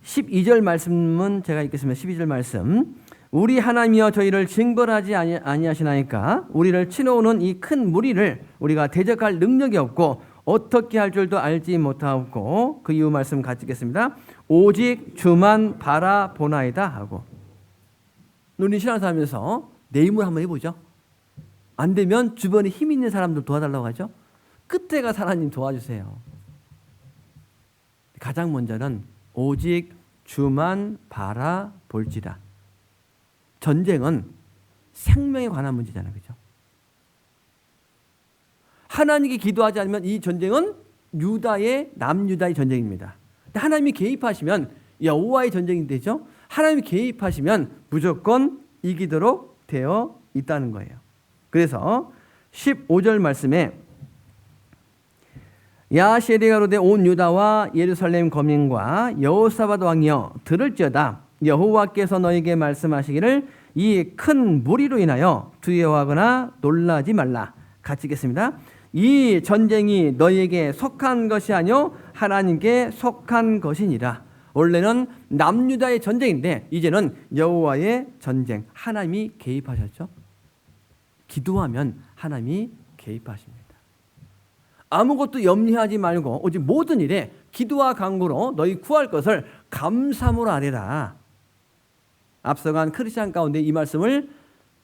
12절 말씀은 제가 읽겠습니다. 12절 말씀. 우리 하나님이여 저희를 징벌하지 아니하시나이까 우리를 치러오는 이 큰 무리를 우리가 대적할 능력이 없고 어떻게 할 줄도 알지 못하고. 그 이후 말씀 같이 읽겠습니다. 오직 주만 바라보나이다 하고. 우리 신앙생활하면서 내 힘을 한번 해보죠. 안 되면 주변에 힘 있는 사람들 도와달라고 하죠. 끝에 가서 하나님 도와주세요. 가장 먼저는 오직 주만 바라볼지라. 전쟁은 생명에 관한 문제잖아요. 그렇죠? 하나님께 기도하지 않으면 이 전쟁은 남유다의 전쟁입니다. 하나님이 개입하시면 여호와의 전쟁이 되죠. 하나님이 개입하시면 무조건 이기도록 되어 있다는 거예요. 그래서 15절 말씀에 야시엘이 가로되 온 유다와 예루살렘 거민과 여호사밧 왕이여 들을지어다. 여호와께서 너에게 말씀하시기를 이 큰 무리로 인하여 두려워하거나 놀라지 말라. 같이 읽겠습니다. 이 전쟁이 너희에게 속한 것이 아니요 하나님께 속한 것이니라. 원래는 남유다의 전쟁인데 이제는 여호와의 전쟁. 하나님이 개입하셨죠. 기도하면 하나님이 개입하십니다. 아무것도 염려하지 말고 오직 모든 일에 기도와 간구로 너희 구할 것을 감사함으로 아뢰라. 앞서간 크리스찬 가운데 이 말씀을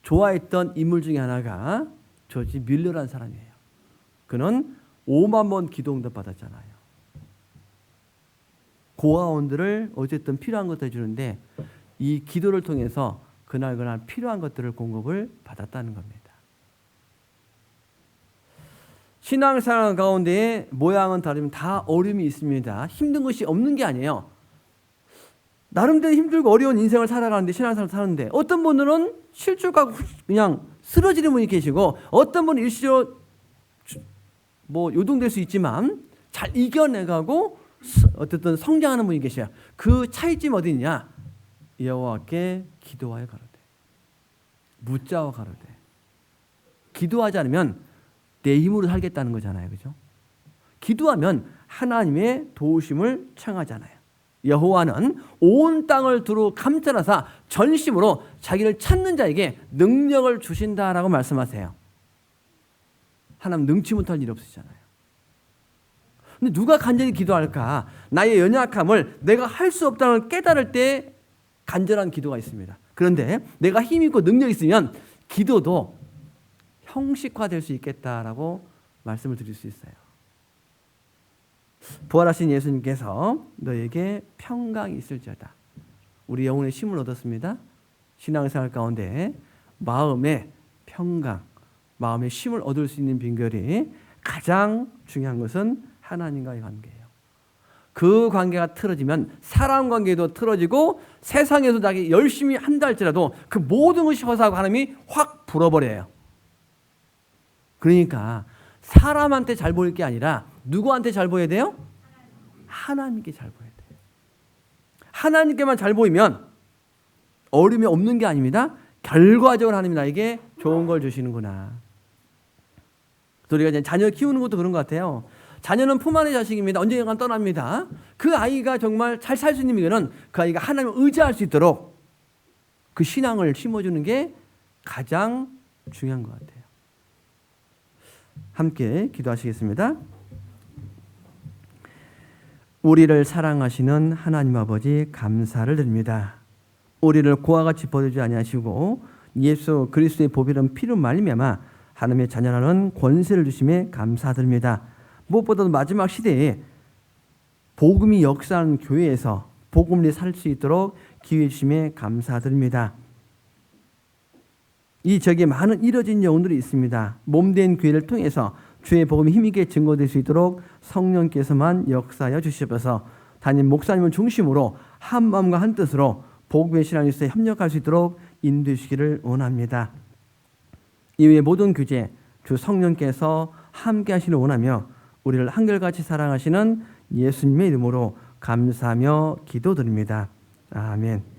좋아했던 인물 중에 하나가 조지 뮬러라는 사람이에요. 그는 5만 번 기도 응답 받았잖아요. 고아원들을 어쨌든 필요한 것을 해주는데 이 기도를 통해서 그날 필요한 것들을 공급을 받았다는 겁니다. 신앙생활 가운데 모양은 다르면 다 어려움이 있습니다. 힘든 것이 없는 게 아니에요. 나름대로 힘들고 어려운 인생을 살아가는데, 신앙생활을 사는데, 어떤 분들은 실족하고 그냥 쓰러지는 분이 계시고, 어떤 분은 일시적으로 요동될 수 있지만 잘 이겨내가고 어쨌든 성장하는 분이 계셔요. 그 차이점이 어디 있냐? 여호와께 기도하여 가로되, 묻자와 가로되. 기도하지 않으면 내 힘으로 살겠다는 거잖아요, 그죠? 기도하면 하나님의 도우심을 청하잖아요. 여호와는 온 땅을 두루 감찰하사 전심으로 자기를 찾는 자에게 능력을 주신다라고 말씀하세요. 하나님 능치 못할 일 없으시잖아요. 근데 누가 간절히 기도할까? 나의 연약함을 내가 할 수 없다는 걸 깨달을 때 간절한 기도가 있습니다. 그런데 내가 힘 있고 능력이 있으면 기도도 형식화될 수 있겠다라고 말씀을 드릴 수 있어요. 부활하신 예수님께서 너에게 평강이 있을지어다. 우리 영혼의 힘을 얻었습니다. 신앙생활 가운데 마음의 평강, 마음의 힘을 얻을 수 있는 비결이 가장 중요한 것은 하나님과의 관계예요. 그 관계가 틀어지면 사람 관계도 틀어지고 세상에서 자기 열심히 한다 할지라도 그 모든 것이 허사하고 하나님이 확 불어버려요. 그러니까 사람한테 잘 보일 게 아니라 누구한테 잘 보여야 돼요? 하나님께 잘 보여야 돼요. 하나님께만 잘 보이면 어려움이 없는 게 아닙니다. 결과적으로 하나님이 나에게 좋은 걸 주시는구나. 우리가 이제 자녀 키우는 것도 그런 것 같아요. 자녀는 품 안의 자식입니다. 언젠간 떠납니다. 그 아이가 정말 잘 살 수 있는 비결은 그 아이가 하나님을 의지할 수 있도록 그 신앙을 심어주는 게 가장 중요한 것 같아요. 함께 기도하시겠습니다. 우리를 사랑하시는 하나님 아버지 감사를 드립니다. 우리를 고와 같이 버리지 아니하시고 예수 그리스도의 보배로운 피로 말미암아 하나님의 자녀라는 권세를 주심에 감사드립니다. 무엇보다도 마지막 시대에 복음이 역사하는 교회에서 복음을 살 수 있도록 기회 주심에 감사드립니다. 이 지역에 많은 이뤄진 영혼들이 있습니다. 몸된 교회를 통해서 주의 복음이 힘있게 증거될 수 있도록 성령께서만 역사하여 주시옵소서. 담임 목사님을 중심으로 한 마음과 한 뜻으로 복음의 신앙에서 협력할 수 있도록 인도해 주시기를 원합니다. 이외의 모든 교제 주 성령께서 함께 하시기를 원하며 우리를 한결같이 사랑하시는 예수님의 이름으로 감사하며 기도드립니다. 아멘.